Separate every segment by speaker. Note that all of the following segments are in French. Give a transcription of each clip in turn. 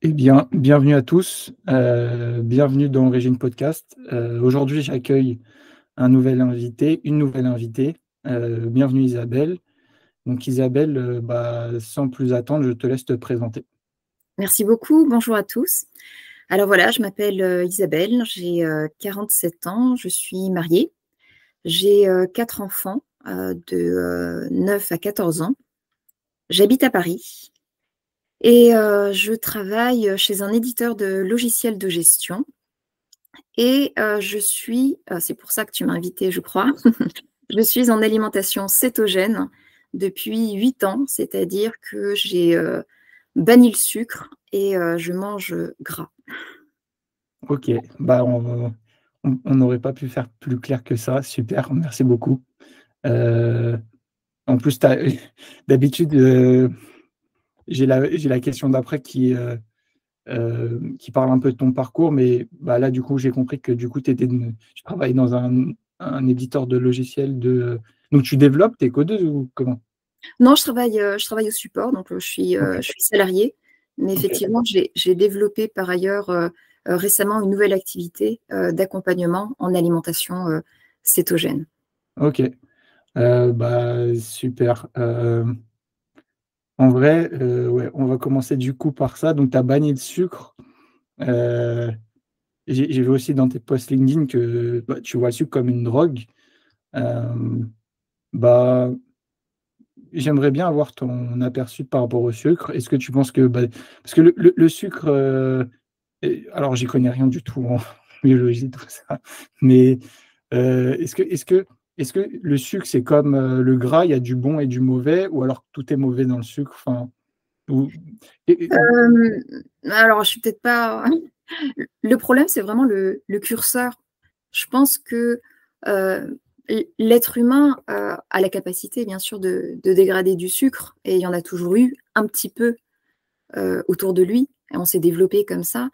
Speaker 1: Eh bien, bienvenue à tous, bienvenue dans Origine Podcast. Aujourd'hui, j'accueille une nouvelle invitée. Bienvenue Isabelle. Donc Isabelle, sans plus attendre, je te laisse te présenter.
Speaker 2: Merci beaucoup, bonjour à tous. Alors voilà, je m'appelle Isabelle, j'ai 47 ans, je suis mariée, j'ai 4 enfants de 9 à 14 ans. J'habite à Paris et je travaille chez un éditeur de logiciels de gestion et c'est pour ça que tu m'as invitée, je crois, je suis en alimentation cétogène depuis 8 ans, c'est-à-dire que j'ai banni le sucre et je mange gras.
Speaker 1: OK, on n'aurait pas pu faire plus clair que ça. Super, merci beaucoup. Heu, En plus, d'habitude, j'ai la question d'après qui parle un peu de ton parcours, mais là, du coup, j'ai compris que du coup, tu travailles dans un éditeur de logiciels donc tu développes, tu es codeuse ou comment?
Speaker 2: Non, je travaille au support, donc
Speaker 1: OK,
Speaker 2: je suis salariée, mais
Speaker 1: OK,
Speaker 2: effectivement, j'ai développé par ailleurs, récemment une nouvelle activité, d'accompagnement en alimentation, cétogène.
Speaker 1: OK. Super. En vrai, ouais, on va commencer du coup par ça. Donc tu as banni le sucre. Heu, j'ai vu aussi dans tes posts LinkedIn que, tu vois le sucre comme une drogue. Hem, bah J'aimerais bien avoir ton aperçu par rapport au sucre. Est-ce que tu penses que, parce que le sucre, alors j'y connais rien du tout en biologie, tout ça, mais, est-ce que le sucre, c'est comme, le gras, il y a du bon et du mauvais, ou alors tout est mauvais dans le sucre? Enfin, ou ou
Speaker 2: Alors je suis peut-être pas le problème, c'est vraiment le curseur. Je pense que, l'être humain, a la capacité bien sûr de dégrader du sucre et il y en a toujours eu un petit peu, autour de lui et on s'est développé comme ça.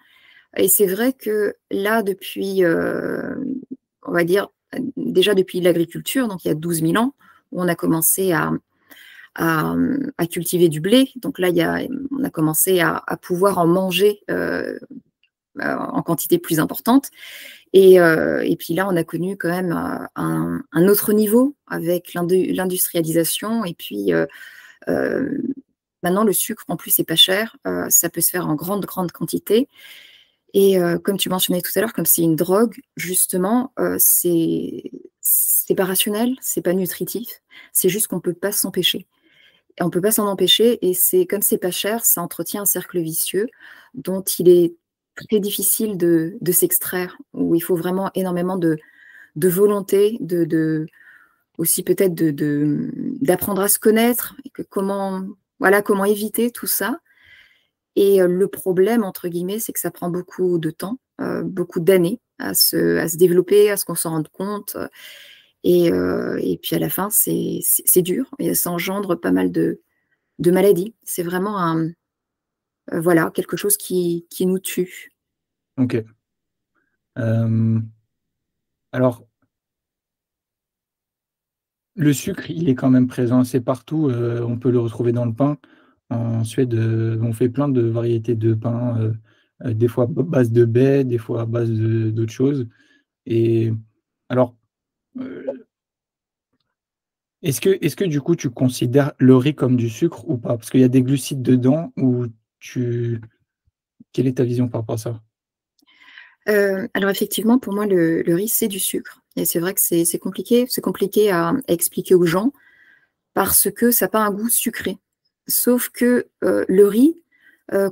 Speaker 2: Et c'est vrai que là, depuis, on va dire, déjà depuis l'agriculture, donc il y a 12 000 ans, où on a commencé à cultiver du blé. Donc là, on a commencé à pouvoir en manger en quantité plus importante. Et puis là, on a connu quand même un autre niveau avec l'industrialisation. Et puis euh, maintenant, le sucre, en plus, c'est pas cher. Ça peut se faire en grande, grande quantité. Et comme tu mentionnais tout à l'heure, comme c'est une drogue, justement, c'est pas rationnel, c'est pas nutritif, c'est juste qu'on peut pas s'empêcher. Et on peut pas s'en empêcher et c'est pas cher, ça entretient un cercle vicieux dont il est très difficile de s'extraire, où il faut vraiment énormément de volonté, aussi peut-être d'apprendre à se connaître et que comment éviter tout ça. Et le problème, entre guillemets, c'est que ça prend beaucoup de temps, beaucoup d'années à se développer, à ce qu'on s'en rende compte. Et puis à la fin, c'est dur et ça engendre pas mal de maladies. C'est vraiment voilà, quelque chose qui nous tue.
Speaker 1: OK. Hem, alors, le sucre, il est quand même présent assez partout, on peut le retrouver dans le pain. En Suède, on fait plein de variétés de pain, des fois à base de baies, des fois à base de d'autres choses. Et alors, heu, est-ce que du coup tu considères le riz comme du sucre ou pas? Parce qu'il y a des glucides dedans, ou tu quelle est ta vision par rapport à ça?
Speaker 2: Alors effectivement, pour moi, le riz, c'est du sucre et c'est vrai que c'est compliqué. C'est compliqué à expliquer aux gens parce que ça a pas un goût sucré. Sauf que, le riz,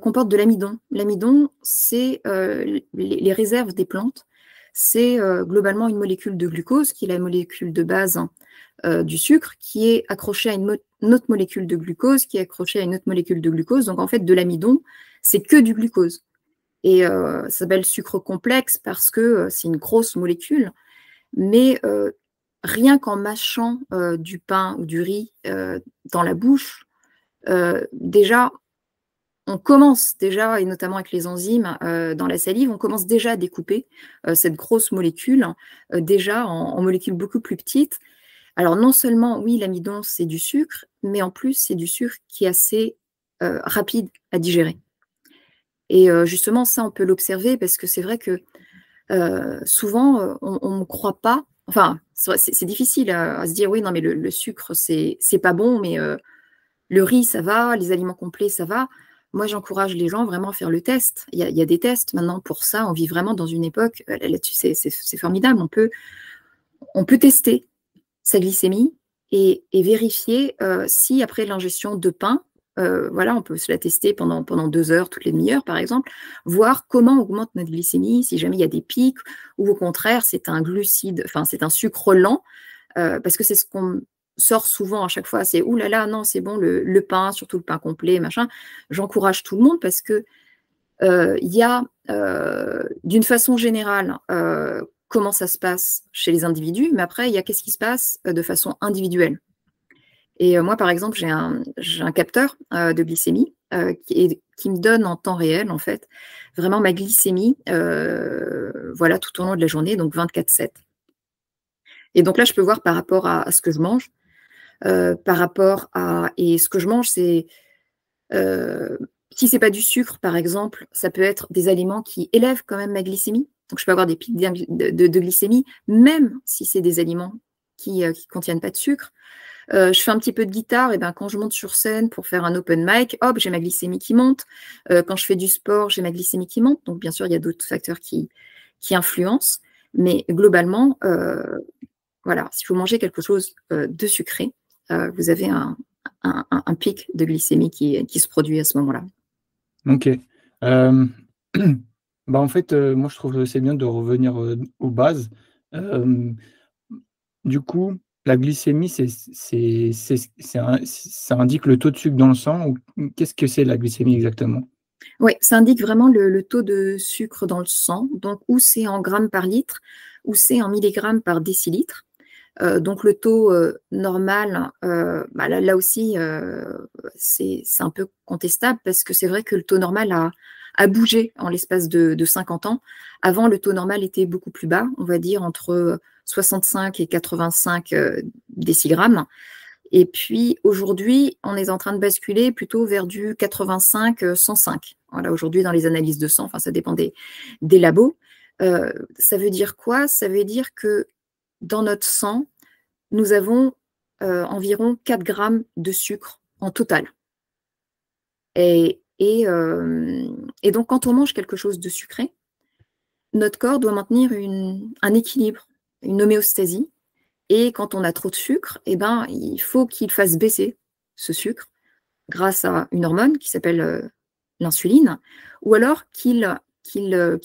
Speaker 2: comporte de l'amidon. L'amidon, c'est, les réserves des plantes. C'est, globalement une molécule de glucose qui est la molécule de base, du sucre, qui est accrochée à une autre molécule de glucose, qui est accrochée à une autre molécule de glucose. Donc en fait, de l'amidon, c'est que du glucose et ça s'appelle sucre complexe parce que, c'est une grosse molécule, mais rien qu'en mâchant, du pain ou du riz, dans la bouche, déjà, on commence déjà et notamment avec les enzymes, dans la salive, on commence déjà à découper, cette grosse molécule, déjà en molécules beaucoup plus petites. Alors non seulement, oui, l'amidon, c'est du sucre, mais en plus, c'est du sucre qui est assez, rapide à digérer. Et justement, ça, on peut l'observer parce que c'est vrai que souvent, on ne croit pas. Enfin, c'est difficile à se dire, oui, non, mais le sucre, c'est pas bon, mais le riz, ça va, les aliments complets, ça va. Moi, j'encourage les gens vraiment à faire le test. Il y a des tests maintenant pour ça. On vit vraiment dans une époque, là-dessus, c'est formidable. On peut tester sa glycémie et vérifier si après l'ingestion de pain, voilà, on peut se la tester pendant 2 heures, toutes les demi-heures par exemple, voir comment augmente notre glycémie, si jamais il y a des pics, ou au contraire, c'est un glucide, enfin c'est un sucre lent, parce que c'est ce qu'on sort souvent à chaque fois, c'est ouh là là, non, c'est bon, le pain, surtout le pain complet, machin. J'encourage tout le monde parce que il y a, d'une façon générale, comment ça se passe chez les individus, mais après, il y a qu'est-ce qui se passe de façon individuelle. Et moi, par exemple, j'ai un capteur de glycémie qui me donne en temps réel, en fait, vraiment ma glycémie, voilà, tout au long de la journée, donc 24/7. Et donc là, je peux voir par rapport à ce que je mange, par rapport à et ce que je mange, c'est, Heu, si c'est pas du sucre, par exemple, ça peut être des aliments qui élèvent quand même ma glycémie. Donc je peux avoir des pics de glycémie, même si c'est des aliments qui contiennent pas de sucre. Je fais un petit peu de guitare et ben, quand je monte sur scène pour faire un open mic, hop, j'ai ma glycémie qui monte. Quand je fais du sport, j'ai ma glycémie qui monte. Donc bien sûr, il y a d'autres facteurs qui influencent, mais globalement, voilà, si vous mangez quelque chose, de sucré, vous avez un pic de glycémie qui se produit à ce moment-là.
Speaker 1: OK. Hem, bah, en fait, moi, je trouve que c'est bien de revenir, aux bases. Hem, du coup, la glycémie, ça indique le taux de sucre dans le sang ou qu'est-ce que c'est la glycémie exactement?
Speaker 2: Oui, ça indique vraiment le taux de sucre dans le sang, donc ou c'est en grammes par litre, ou c'est en milligrammes par décilitre. Donc le taux, normal, bah, là aussi, c'est un peu contestable parce que c'est vrai que le taux normal a bougé en l'espace de 50 ans. Avant, le taux normal était beaucoup plus bas, on va dire entre 65 et 85, décigrammes. Et puis aujourd'hui, on est en train de basculer plutôt vers du 85, 105. Voilà, aujourd'hui dans les analyses de sang, enfin ça dépend des labos. Ça veut dire quoi? Ça veut dire que dans notre sang, nous avons, environ 4 grammes de sucre en total. Et donc quand on mange quelque chose de sucré, notre corps doit maintenir un équilibre, une homéostasie. Et quand on a trop de sucre, eh ben, il faut qu'il fasse baisser ce sucre grâce à une hormone qui s'appelle, l'insuline, ou alors qu'il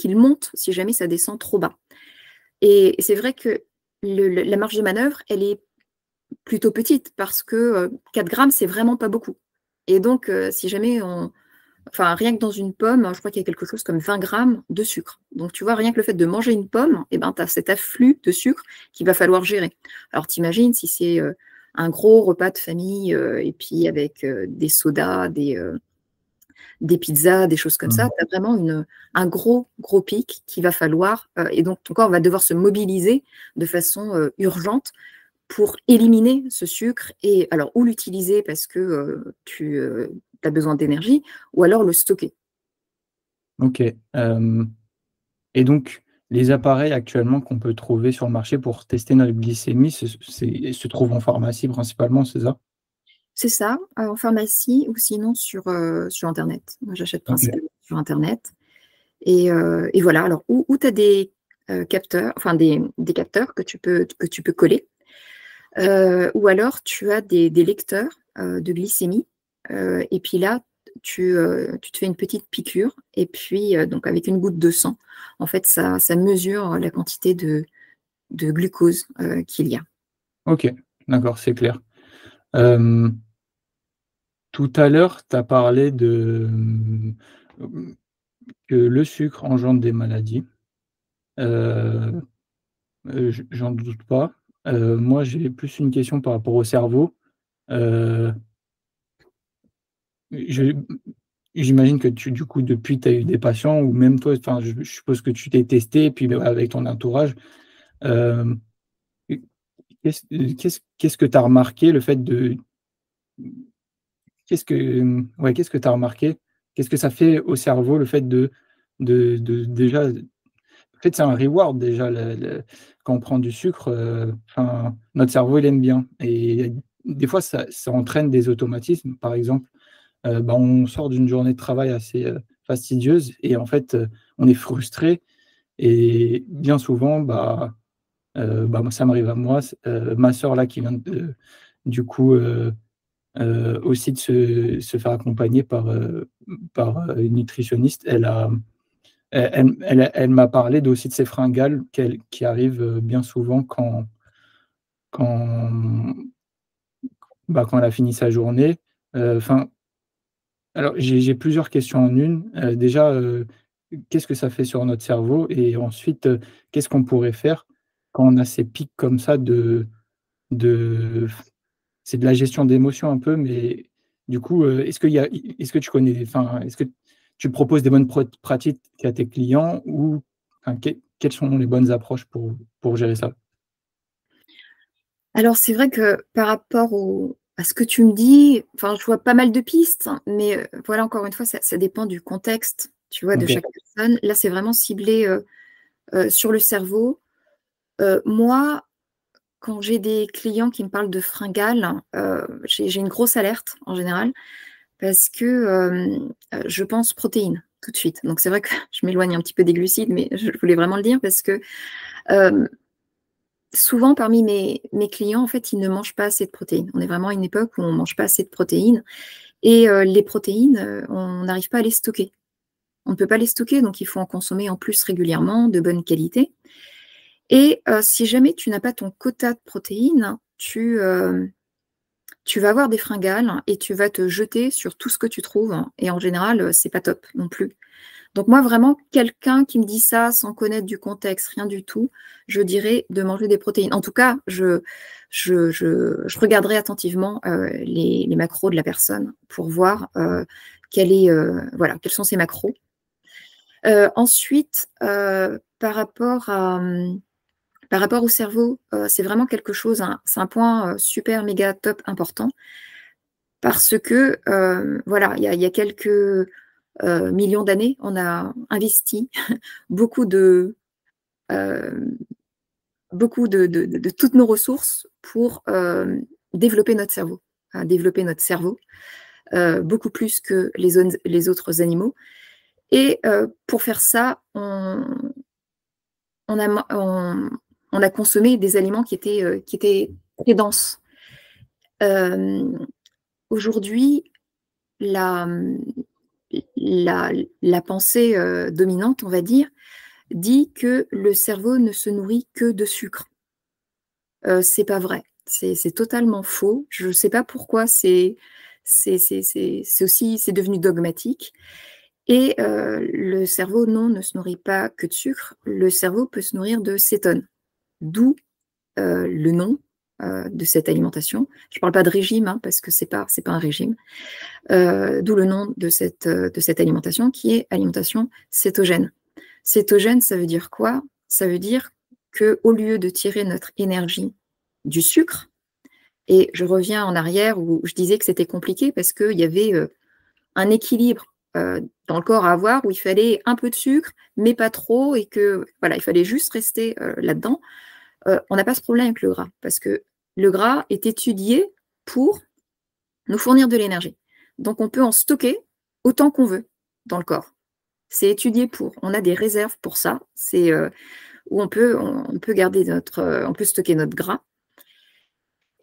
Speaker 2: monte si jamais ça descend trop bas. Et c'est vrai que la marge de manœuvre, elle est plutôt petite parce que, 4 grammes, c'est vraiment pas beaucoup. Et donc, si jamais enfin, rien que dans une pomme, je crois qu'il y a quelque chose comme 20 grammes de sucre. Donc tu vois, rien que le fait de manger une pomme, et ben, tu as cet afflux de sucre qu'il va falloir gérer. Alors t'imagines si c'est, un gros repas de famille, et puis avec, des sodas, des pizzas, des choses comme ça,
Speaker 1: Mmh.
Speaker 2: tu as vraiment un gros, gros pic qu'il va falloir, et donc ton corps va devoir se mobiliser de façon, urgente pour éliminer ce sucre et alors ou l'utiliser parce que, tu, as besoin d'énergie ou alors le stocker.
Speaker 1: OK, et donc les appareils actuellement qu'on peut trouver sur le marché pour tester notre glycémie, se trouvent en pharmacie principalement, c'est ça?
Speaker 2: C'est ça, en pharmacie ou sinon sur internet. Moi, j'achète
Speaker 1: OK.
Speaker 2: principalement sur internet et voilà. Alors ou tu as des, capteurs, enfin des capteurs que tu peux coller, ou alors tu as des lecteurs, de glycémie, et puis là, tu te fais une petite piqûre et puis, donc avec une goutte de sang, en fait, ça mesure la quantité de glucose, qu'il y a.
Speaker 1: OK, d'accord, c'est clair. Hem, tout à l'heure, tu as parlé que le sucre engendre des maladies. Heu j'en doute pas. Moi, j'ai plus une question par rapport au cerveau. Heu, je j'imagine que du coup, depuis, tu as eu des patients ou même toi, enfin, je suppose que tu t'es testé et puis, bah, avec ton entourage. Hem, qu'est-ce que tu as remarqué le fait de qu'est-ce que, ouais, qu'est-ce que tu as remarqué? qu'est-ce que ça fait au cerveau le fait déjà en fait, c'est un reward déjà le quand on prend du sucre, enfin, notre cerveau, il aime bien et des fois ça entraîne des automatismes. Par exemple, bah, on sort d'une journée de travail assez, fastidieuse et en fait, on est frustré et bien souvent, bah, moi ça m'arrive à moi, ma sœur là qui vient de du coup, aussi de se faire accompagner par une nutritionniste. Elle m'a parlé de aussi de ces fringales qui arrivent, bien souvent quand, quand elle a fini sa journée. Enfin, alors j'ai plusieurs questions en une. Déjà, qu'est-ce que ça fait sur notre cerveau? Et ensuite, qu'est-ce qu'on pourrait faire quand on a ces pics comme ça de c'est de la gestion d'émotions un peu, mais du coup, est-ce que tu connais enfin, est-ce que tu proposes des bonnes pratiques à tes clients ou enfin, quelles sont les bonnes approches pour gérer ça?
Speaker 2: Alors c'est vrai que par rapport à ce que tu me dis, enfin, je vois pas mal de pistes, hein, mais voilà, encore une fois, ça dépend du contexte, tu vois, de
Speaker 1: OK,
Speaker 2: chaque personne. Là, c'est vraiment ciblé, sur le cerveau. Moi, quand j'ai des clients qui me parlent de fringales, j'ai une grosse alerte en général parce que, je pense protéines tout de suite. Donc c'est vrai que je m'éloigne un petit peu des glucides, mais je voulais vraiment le dire parce que, hem, souvent parmi mes clients, en fait, ils ne mangent pas assez de protéines. On est vraiment à une époque où on ne mange pas assez de protéines et les protéines, on n'arrive pas à les stocker. On ne peut pas les stocker, donc il faut en consommer en plus régulièrement, de bonne qualité et si jamais tu n'as pas ton quota de protéines, tu vas avoir des fringales et tu vas te jeter sur tout ce que tu trouves et en général, c'est pas top non plus. Donc moi vraiment quelqu'un qui me dit ça sans connaître du contexte, rien du tout, je dirais de manger des protéines. En tout cas, je regarderai attentivement, les macros de la personne pour voir, voilà, quels sont ses macros. Ensuite, par rapport au cerveau, c'est vraiment quelque chose, c'est un point, super méga top important parce que, voilà, il y a quelques, millions d'années, on a investi beaucoup de, hem, beaucoup de toutes nos ressources pour, développer notre cerveau, développer notre cerveau, beaucoup plus que les autres animaux et pour faire ça, on a man on a consommé des aliments qui étaient très denses. Hem, Aujourd'hui, la, mmh, la la pensée, dominante, on va dire, dit que le cerveau ne se nourrit que de sucre. C'est pas vrai. C'est totalement faux. Je ne sais pas pourquoi c'est devenu dogmatique et le cerveau, non, ne se nourrit pas que de sucre. Le cerveau peut se nourrir de cétone, d'où, le nom, de cette alimentation. Je ne parle pas de régime, hein, parce que c'est pas un régime. D'où le nom de cette alimentation qui est alimentation cétogène. Cétogène, ça veut dire quoi? Ça veut dire qu'au lieu de tirer notre énergie du sucre, et je reviens en arrière où je disais que c'était compliqué parce qu'il y avait un équilibre dans le corps à avoir où il fallait un peu de sucre, mais pas trop, et que voilà, il fallait juste rester là-dedans. On n'a pas ce problème avec le gras parce que le gras est étudié pour nous fournir de l'énergie. Donc on peut en stocker autant qu'on veut dans le corps. C'est étudié pour. On a des réserves pour ça. C'est où on peut garder on peut stocker notre gras.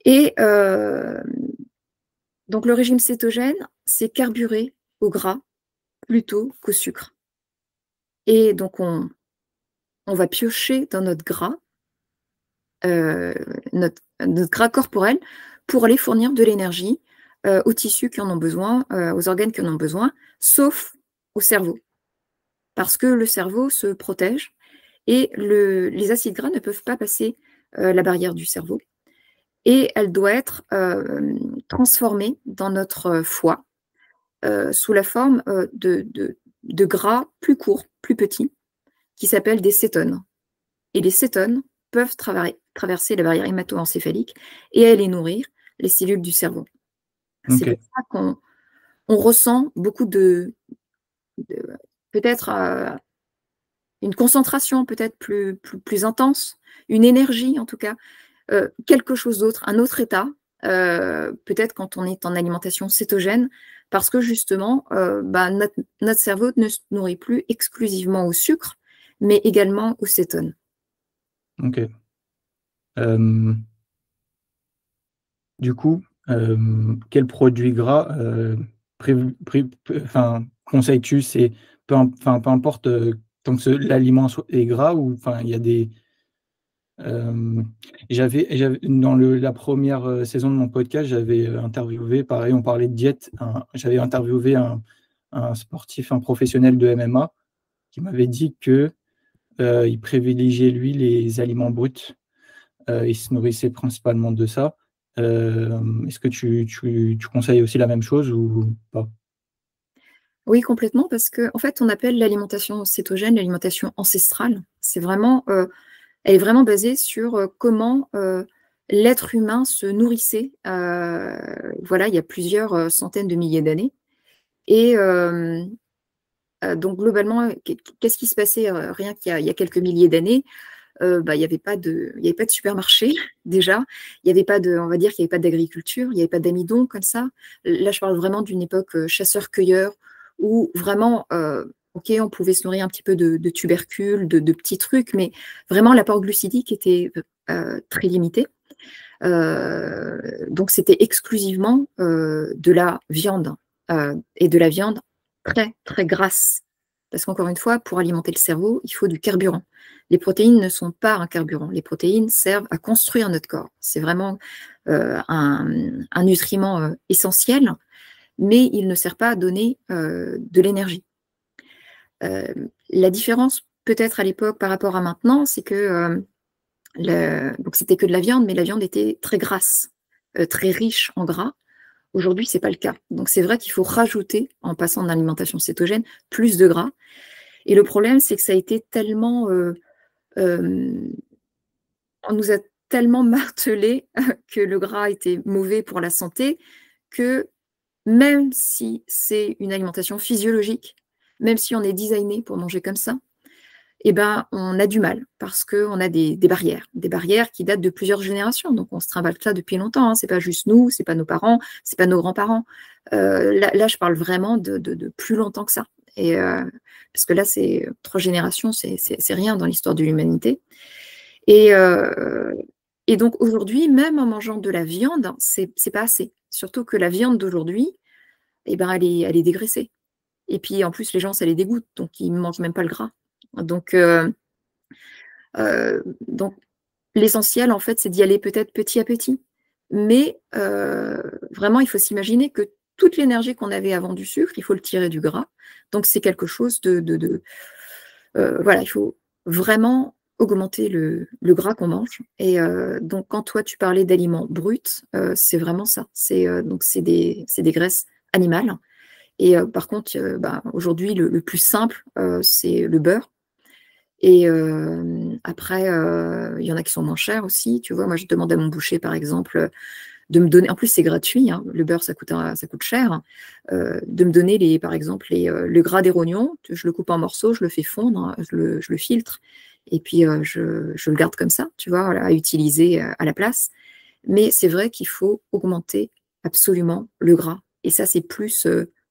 Speaker 2: Et donc le régime cétogène, c'est carburé au gras plutôt qu'au sucre. Et donc on va piocher dans notre gras, notre gras corporel pour aller fournir de l'énergie aux tissus qui en ont besoin, aux organes qui en ont besoin, sauf au cerveau. Parce que le cerveau se protège et les acides gras ne peuvent pas passer la barrière du cerveau. Et elle doit être transformée dans notre foie sous la forme de gras plus courts, plus petits, qui s'appellent des cétones. Et les cétones peuvent traverser la barrière hémato-encéphalique et aller nourrir les cellules du cerveau. C'est
Speaker 1: OK.
Speaker 2: pour ça qu'on ressent beaucoup de peut-être une concentration peut-être plus intense, une énergie en tout cas, quelque chose d'autre, un autre état, peut-être quand on est en alimentation cétogène, parce que justement, notre cerveau ne se nourrit plus exclusivement au sucre, mais également aux cétones.
Speaker 1: Ok. Du coup, quel produit gras conseilles-tu? C'est peu importe tant que l'aliment est gras ou il y a des. J'avais dans la première saison de mon podcast, j'avais interviewé, pareil, on parlait de diète, j'avais interviewé un sportif, un professionnel de MMA qui m'avait dit que il privilégiait, lui, les aliments bruts. Il se nourrissait principalement de ça. Est-ce que tu conseilles aussi la même chose ou pas?
Speaker 2: Oui, complètement, parce que en fait, on appelle l'alimentation cétogène l'alimentation ancestrale. C'est vraiment, elle est vraiment basée sur comment l'être humain se nourrissait. Voilà, il y a plusieurs centaines de milliers d'années. Et donc globalement, qu'est-ce qui se passait rien qu'il y a quelques milliers d'années? Il y avait pas de supermarché déjà. Il y avait pas de On va dire qu'il y avait pas d'agriculture, il y avait pas d'amidon comme ça. Là, je parle vraiment d'une époque, chasseur-cueilleur où vraiment, OK, on pouvait se nourrir un petit peu de tubercules, de petits trucs, mais vraiment l'apport glucidique était, très limité. Donc c'était exclusivement, de la viande, et de la viande très, très grasse. Parce qu'encore une fois, pour alimenter le cerveau, il faut du carburant. Les protéines ne sont pas un carburant. Les protéines servent à construire notre corps. C'est vraiment, un nutriment, essentiel, mais il ne sert pas à donner, de l'énergie. La différence peut-être à l'époque par rapport à maintenant, c'est que, donc c'était que de la viande, mais la viande était très grasse, très riche en gras. Aujourd'hui, c'est pas le cas. Donc c'est vrai qu'il faut rajouter, en passant en alimentation cétogène, plus de gras. Et le problème, c'est que ça a été tellement, hem, on nous a tellement martelé que le gras était mauvais pour la santé, que même si c'est une alimentation physiologique, même si on est designé pour manger comme ça, eh ben, on a du mal parce qu'on a des barrières qui datent de plusieurs générations. Donc, on se trimballe ça depuis longtemps, hein. C'est pas juste nous, c'est pas nos parents, c'est pas nos grands-parents. Là, je parle vraiment de plus longtemps que ça. Et parce que là, c'est 3 générations, c'est rien dans l'histoire de l'humanité. Et, et donc aujourd'hui, même en mangeant de la viande, c'est pas assez. Surtout que la viande d'aujourd'hui, eh ben, elle est dégraissée. Et puis en plus, les gens, ça les dégoûte, donc ils ne mangent même pas le gras. Donc, donc l'essentiel, en fait, c'est d'y aller peut-être petit à petit. Mais vraiment, il faut s'imaginer que toute l'énergie qu'on avait avant du sucre, il faut le tirer du gras. Donc c'est quelque chose voilà, il faut vraiment augmenter le gras qu'on mange. Et donc quand toi, tu parlais d'aliments bruts, c'est vraiment ça. Donc c'est des graisses animales. Et par contre, aujourd'hui, le plus simple, c'est le beurre. Et après, il y en a qui sont moins chers aussi, tu vois? Moi, je demande à mon boucher, par exemple, de me donner, en plus, c'est gratuit, hein, le beurre, ça coûte cher, de me donner par exemple, le gras des rognons. Je le coupe en morceaux, je le fais fondre, hein, je le filtre et puis, je le garde comme ça, tu vois? Voilà, à utiliser, à la place. Mais c'est vrai qu'il faut augmenter absolument le gras et ça, c'est plus,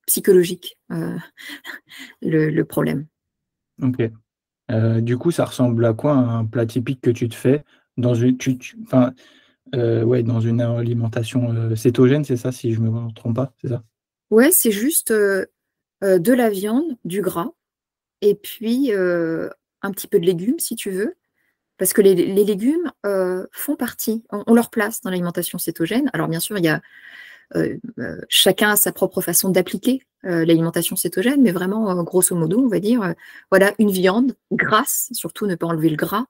Speaker 2: psychologique, le problème.
Speaker 1: OK. Du coup, ça ressemble à quoi un plat typique que tu te fais dans une ouais, dans une alimentation, cétogène, c'est ça, si je me trompe pas, c'est ça?
Speaker 2: Ouais, c'est juste, de la viande, du gras et puis, un petit peu de légumes si tu veux. Parce que les légumes, font partie, ont leur place dans l'alimentation cétogène. Alors bien sûr, il y a, chacun a sa propre façon d'appliquer, l'alimentation cétogène, mais vraiment, grosso modo, on va dire, voilà, une viande grasse, surtout ne pas enlever le gras,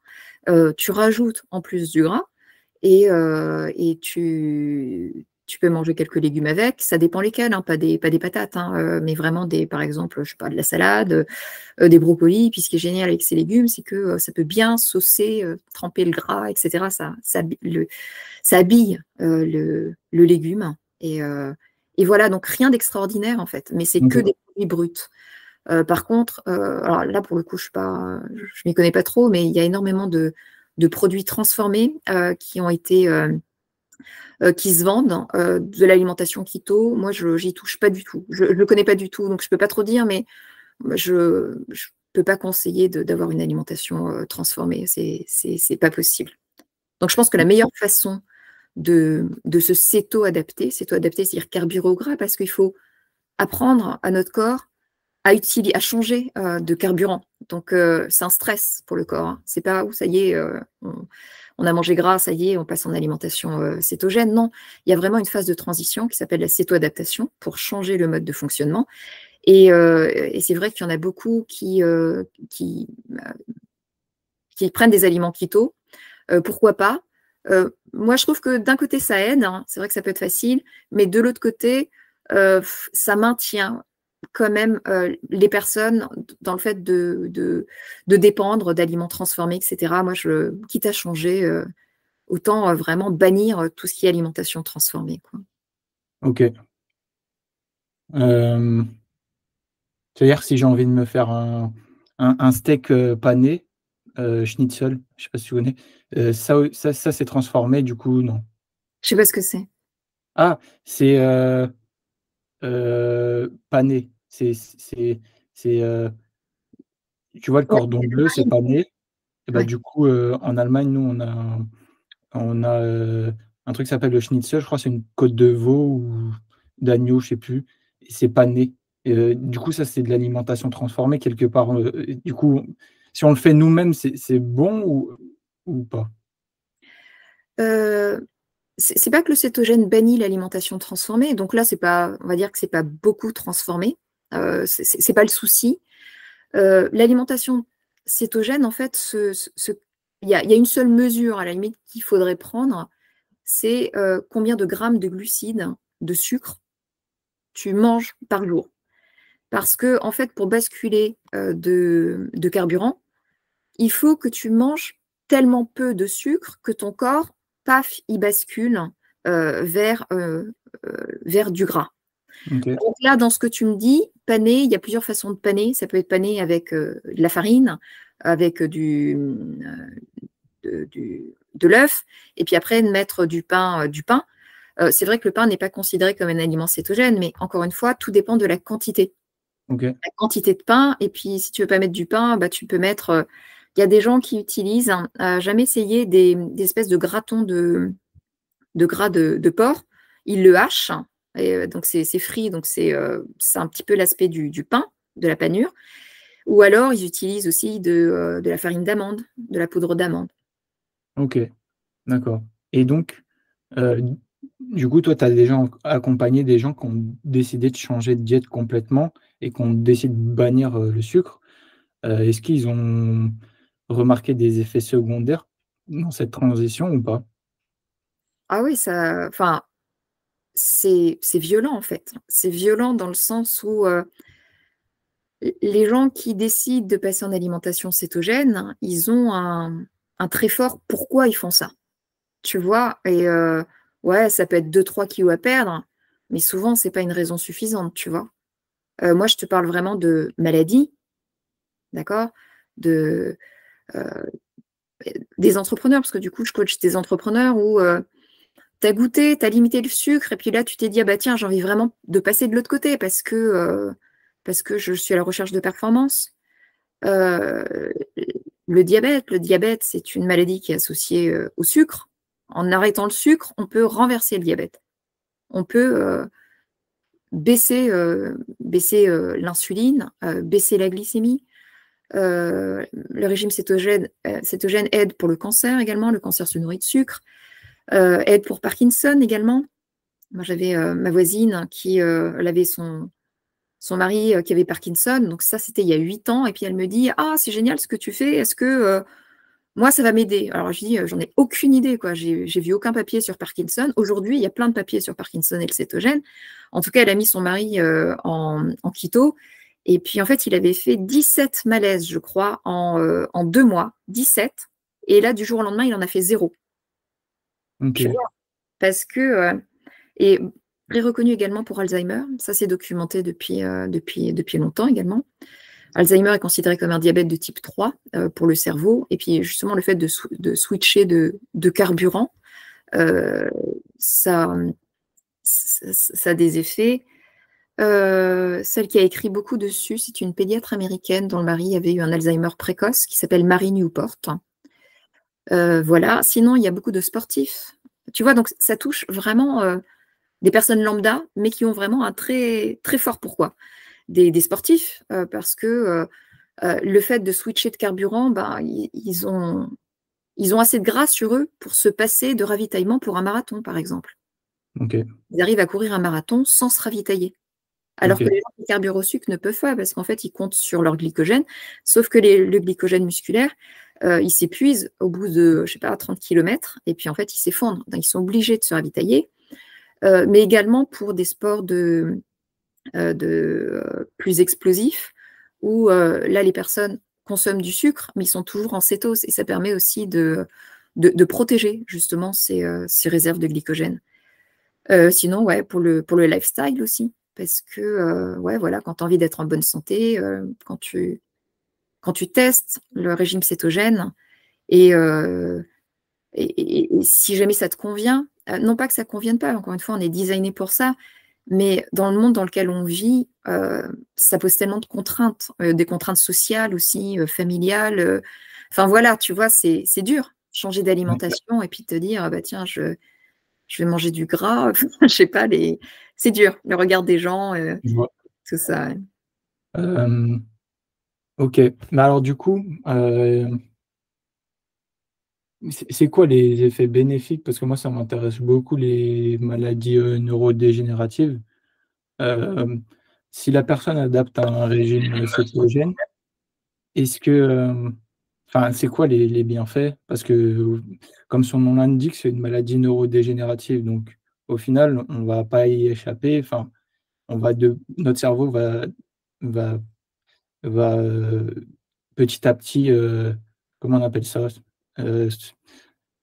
Speaker 2: tu rajoutes en plus du gras et tu peux manger quelques légumes avec, ça dépend lesquels, hein, pas des patates, hein, mais vraiment par exemple, je sais pas, de la salade, des brocolis. Puis ce qui est génial avec ces légumes, c'est que, ça peut bien saucer, tremper le gras et cetera. Ça habille, le légume et voilà, donc rien d'extraordinaire en fait, mais c'est que
Speaker 1: OK.
Speaker 2: des produits bruts. Par contre, alors là, pour le coup, je m'y connais pas trop, mais il y a énormément de produits transformés qui ont été qui se vendent, de l'alimentation keto. Moi, j'y touche pas du tout. Je le connais pas du tout, donc je peux pas trop dire, mais je peux pas conseiller d'avoir une alimentation transformée. C'est pas possible. Donc, je pense que la meilleure façon de se céto-adapter, c'est-à-dire carburant au gras, parce qu'il faut apprendre à notre corps à changer de carburant. Donc, c'est un stress pour le corps. Hein. C'est pas où ça y est, on a mangé gras, ça y est, on passe en alimentation cétogène. Non, il y a vraiment une phase de transition qui s'appelle la céto-adaptation pour changer le mode de fonctionnement. Et c'est vrai qu'il y en a beaucoup qui prennent des aliments keto. Pourquoi pas? Moi, je trouve que d'un côté, ça aide. Hein. C'est vrai que ça peut être facile. Mais de l'autre côté, ça maintient quand même les personnes dans le fait de dépendre d'aliments transformés, etc. Moi, quitte à changer, autant vraiment bannir tout ce qui est alimentation transformée. Quoi.
Speaker 1: Ok. C'est-à-dire si j'ai envie de me faire un steak pané, schnitzel, je sais pas si tu connais, ça c'est transformé, du coup, non.
Speaker 2: Je sais pas ce que c'est.
Speaker 1: Ah, c'est pané. Tu vois le
Speaker 2: Ouais,
Speaker 1: cordon bleu, c'est pané. Et bah,
Speaker 2: ouais.
Speaker 1: du coup, en Allemagne, nous, on a un truc qui s'appelle le schnitzel, je crois que c'est une côte de veau ou d'agneau, je sais plus, et c'est pané. Et du coup, ça, c'est de l'alimentation transformée quelque part. Et du coup, si on le fait nous-mêmes, c'est bon ou pas?
Speaker 2: C'est pas que le cétogène bannit l'alimentation transformée. Donc là, on va dire que c'est pas beaucoup transformé. C'est pas le souci. L'alimentation cétogène, en fait, il y a une seule mesure à la limite qu'il faudrait prendre, c'est combien de grammes de glucides, de sucre, tu manges par jour. Parce que, en fait, pour basculer de carburant, il faut que tu manges tellement peu de sucre que ton corps, paf, il bascule vers du gras.
Speaker 1: OK.
Speaker 2: Donc là, dans ce que tu me dis, paner, il y a plusieurs façons de paner. Ça peut être pané avec de la farine, avec de l'œuf, et puis après de mettre du pain. C'est vrai que le pain n'est pas considéré comme un aliment cétogène, mais encore une fois, tout dépend de la quantité.
Speaker 1: OK.
Speaker 2: La quantité de pain, et puis si tu veux pas mettre du pain, bah, tu peux mettre. Il y a des gens qui utilisent, jamais essayé des espèces de gratons de gras de porc. Ils le hachent, et donc c'est frit, donc c'est un petit peu l'aspect du pain, de la panure. Ou alors ils utilisent aussi de la farine d'amande, de la poudre d'amande.
Speaker 1: OK. D'accord. Et donc, heu, du coup, toi, tu as déjà accompagné des gens qui ont décidé de changer de diète complètement et qui ont décidé de bannir, le sucre. Est-ce qu'ils ont remarqué des effets secondaires dans cette transition ou pas?
Speaker 2: Ah oui, enfin, c'est violent en fait. C'est violent dans le sens où les gens qui décident de passer en alimentation cétogène, ils ont un très fort pourquoi ils font ça. Tu vois? Et ouais, ça peut être 2-3 kilos à perdre, mais souvent, c'est pas une raison suffisante, tu vois? Moi, je te parle vraiment de maladie, d'accord? De, heu, des entrepreneurs, parce que du coup, je coach des entrepreneurs où, tu as goûté, tu as limité le sucre et puis là, tu t'es dit: «Ah bah tiens, j'ai envie vraiment de passer de l'autre côté parce que je suis à la recherche de performance». Heu, le diabète, c'est une maladie qui est associée, au sucre. En arrêtant le sucre, on peut renverser le diabète. On peut, baisser l'insuline, baisser la glycémie. Le régime cétogène aide pour le cancer également, le cancer se nourrit de sucre, aide pour Parkinson également. Moi, j'avais, ma voisine qui, elle avait son mari, qui avait Parkinson, donc ça, c'était il y a 8 ans et puis elle me dit: «Ah, c'est génial ce que tu fais, est-ce que, moi, ça va m'aider?» Alors je lui dis: «J'en ai aucune idée, quoi, j'ai vu aucun papier sur Parkinson». Aujourd'hui, il y a plein de papiers sur Parkinson et le cétogène. En tout cas, elle a mis son mari, en keto et puis, en fait, il avait fait 17 malaises, je crois, en 2 mois, 17, et là, du jour au lendemain, il en a fait 0. Tu
Speaker 1: OK.
Speaker 2: vois? Parce que, et très reconnu également pour Alzheimer. Ça, c'est documenté depuis longtemps également. Alzheimer est considéré comme un diabète de type 3 pour le cerveau. Et puis, justement, le fait de switcher de carburant, ça a des effets. Celle qui a écrit beaucoup dessus, c'est une pédiatre américaine dont le mari avait eu un Alzheimer précoce, qui s'appelle Mary Newport. Voilà. Sinon, il y a beaucoup de sportifs. Tu vois, donc ça touche vraiment des personnes lambda, mais qui ont vraiment un très, très fort pourquoi. Des sportifs, parce que le fait de switcher de carburant, ben, ils ont assez de gras sur eux pour se passer de ravitaillement pour un marathon, par exemple.
Speaker 1: Ok,
Speaker 2: Ils arrivent à courir un marathon sans se ravitailler. Alors que
Speaker 1: ok.
Speaker 2: les gens qui carburent au sucre ne peuvent pas, parce qu'en fait, ils comptent sur leur glycogène, sauf que le glycogène musculaire, il s'épuise au bout de, je sais pas, 30 km, et puis en fait, il s'effondre. Donc, ils sont obligés de se ravitailler, mais également pour des sports plus explosifs, où là, les personnes consomment du sucre, mais ils sont toujours en cétose, et ça permet aussi de protéger justement ces réserves de glycogène. Sinon, ouais, pour le lifestyle aussi, parce que ouais, voilà, quand tu as envie d'être en bonne santé, quand tu testes le régime cétogène, et, et si jamais ça te convient, non pas que ça ne convienne pas, encore une fois, on est designé pour ça, mais dans le monde dans lequel on vit, ça pose tellement de contraintes, des contraintes sociales aussi, familiales. Enfin voilà, tu vois, c'est dur, changer d'alimentation et puis te dire, ah bah tiens, je vais manger du gras. Je sais pas, c'est dur, le regard des gens,
Speaker 1: Je vois.
Speaker 2: tout ça. Ouais.
Speaker 1: Ok. Mais alors du coup, c'est quoi les effets bénéfiques? Parce que moi, ça m'intéresse beaucoup les maladies neurodégénératives. Euh, Si la personne adapte un régime cétogène, est-ce que, enfin, c'est quoi les bienfaits? Parce que, comme son nom l'indique, c'est une maladie neurodégénérative. Donc, au final, on va pas y échapper. Enfin, notre cerveau va, petit à petit, comment on appelle ça? Euh,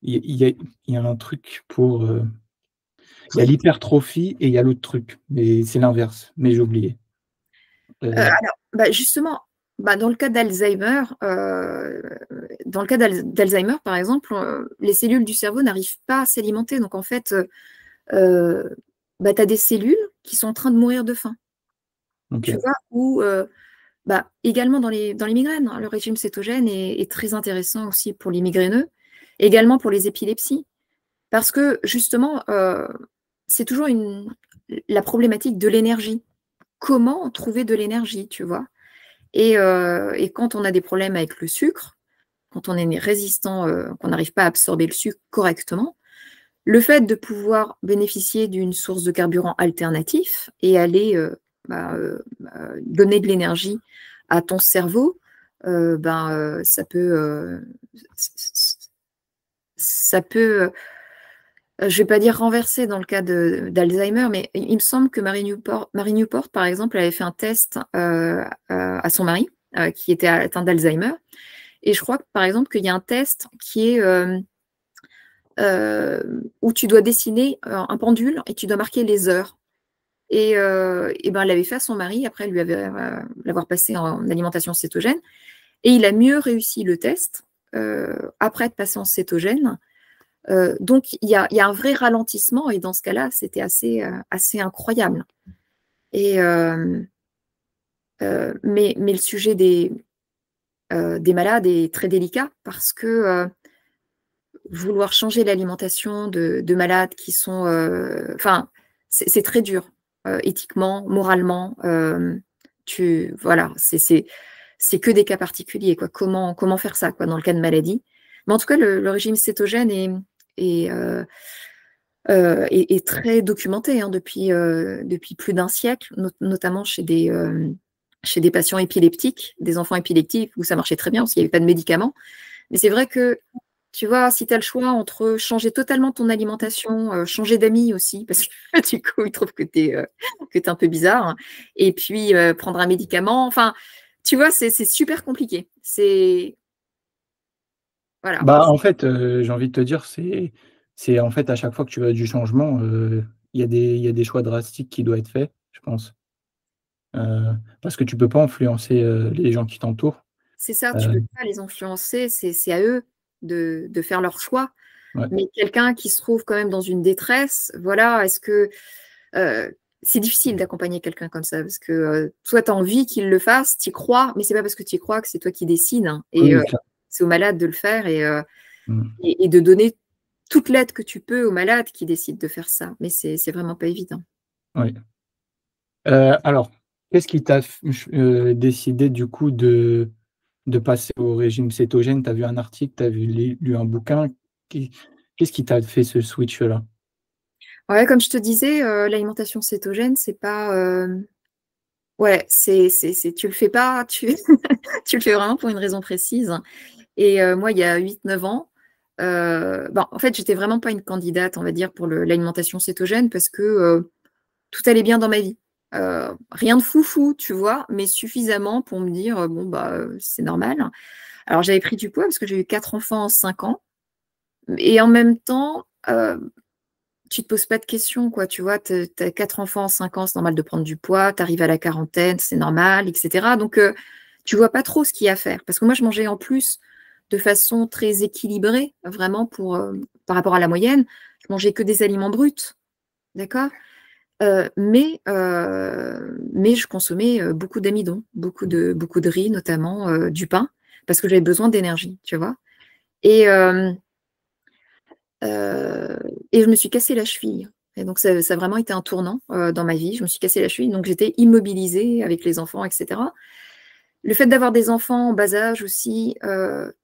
Speaker 1: il y a un truc pour. Il y a l'hypertrophie et il y a l'autre truc, mais c'est l'inverse. Mais j'ai oublié. Euh,
Speaker 2: Alors, bah, justement, bah, dans le cas d'Alzheimer, par exemple, les cellules du cerveau n'arrivent pas à s'alimenter. Donc, en fait, euh, bah, tu as des cellules qui sont en train de mourir de faim. Tu
Speaker 1: ok.
Speaker 2: vois, ou bah, également dans les migraines, hein, le régime cétogène est très intéressant aussi pour les migraineux, également pour les épilepsies. Parce que justement, c'est toujours la problématique de l'énergie. Comment trouver de l'énergie, tu vois? Et quand on a des problèmes avec le sucre, quand on est résistant, qu'on n'arrive pas à absorber le sucre correctement, le fait de pouvoir bénéficier d'une source de carburant alternatif et aller donner de l'énergie à ton cerveau, ça peut, je ne vais pas dire renverser dans le cas d'Alzheimer, mais il me semble que Marie Newport, par exemple, avait fait un test à son mari qui était atteint d'Alzheimer. Et je crois que, par exemple, qu'il y a un test qui est où tu dois dessiner un pendule et tu dois marquer les heures. Et ben, elle l'avait fait à son mari, après elle lui avait l'avoir passé en alimentation cétogène, et il a mieux réussi le test après être passé en cétogène. Donc il y a un vrai ralentissement, et dans ce cas-là, c'était assez incroyable. Mais le sujet des malades est très délicat, parce que vouloir changer l'alimentation de malades qui sont... Enfin, c'est très dur, éthiquement, moralement. Voilà, c'est que des cas particuliers, quoi. Comment faire ça, quoi, dans le cas de maladie. Mais en tout cas, le régime cétogène est, euh, est très documenté, hein, depuis plus d'un siècle, notamment chez des patients épileptiques, des enfants épileptiques, où ça marchait très bien parce qu'il n'y avait pas de médicaments. Mais c'est vrai que, tu vois, si tu as le choix entre changer totalement ton alimentation, changer d'amis aussi, parce que du coup, ils trouvent que tu es un peu bizarre, hein, et puis prendre un médicament, enfin, tu vois, c'est super compliqué. C'est. Voilà.
Speaker 1: Bah, en fait, j'ai envie de te dire, c'est en fait à chaque fois que tu as du changement, il y a des choix drastiques qui doivent être faits, je pense. Parce que tu peux pas influencer, les gens qui t'entourent.
Speaker 2: C'est ça, tu
Speaker 1: Heu,
Speaker 2: peux pas les influencer, c'est à eux de faire leur choix.
Speaker 1: ouais,
Speaker 2: Mais quelqu'un qui se trouve quand même dans une détresse, voilà, est-ce que c'est difficile d'accompagner quelqu'un comme ça parce que toi, tu as envie qu'il le fasse, tu y crois, mais c'est pas parce que tu y crois que c'est toi qui décides, hein.
Speaker 1: oui,
Speaker 2: Et
Speaker 1: oui, clair.
Speaker 2: c'est au malade de le faire
Speaker 1: Mmh.
Speaker 2: et de donner toute l'aide que tu peux au malade qui décide de faire ça. Mais c'est vraiment pas évident.
Speaker 1: Oui. Alors, qu'est-ce qui t'a décidé du coup de passer au régime cétogène? Tu as vu un article, tu as lu un bouquin? Qu'est qu'est-ce qui t'a fait ce switch-là?
Speaker 2: Ouais, comme je te disais, l'alimentation cétogène, c'est pas, ouais, tu le fais pas, tu le fais vraiment pour une raison précise. Et moi, il y a 8 9 ans, bon, en fait, j'étais vraiment pas une candidate, on va dire, pour l'alimentation cétogène parce que tout allait bien dans ma vie. Rien de foufou, tu vois, mais suffisamment pour me dire, bon, bah, c'est normal. Alors, j'avais pris du poids parce que j'ai eu 4 enfants en 5 ans. Et en même temps, tu te poses pas de questions, quoi. Tu vois, tu as 4 enfants en 5 ans, c'est normal de prendre du poids. Tu arrives à la quarantaine, c'est normal, etc. Donc, tu vois pas trop ce qu'il y a à faire. Parce que moi, je mangeais en plus de façon très équilibrée, vraiment par rapport à la moyenne. Je mangeais que des aliments bruts, d'accord? Mais je consommais beaucoup d'amidon, beaucoup de riz, notamment du pain, parce que j'avais besoin d'énergie, tu vois. Et, euh, euh, et je me suis cassé la cheville. Et donc, ça a vraiment été un tournant dans ma vie. Je me suis cassé la cheville, donc j'étais immobilisée avec les enfants, etc. Le fait d'avoir des enfants en bas âge aussi,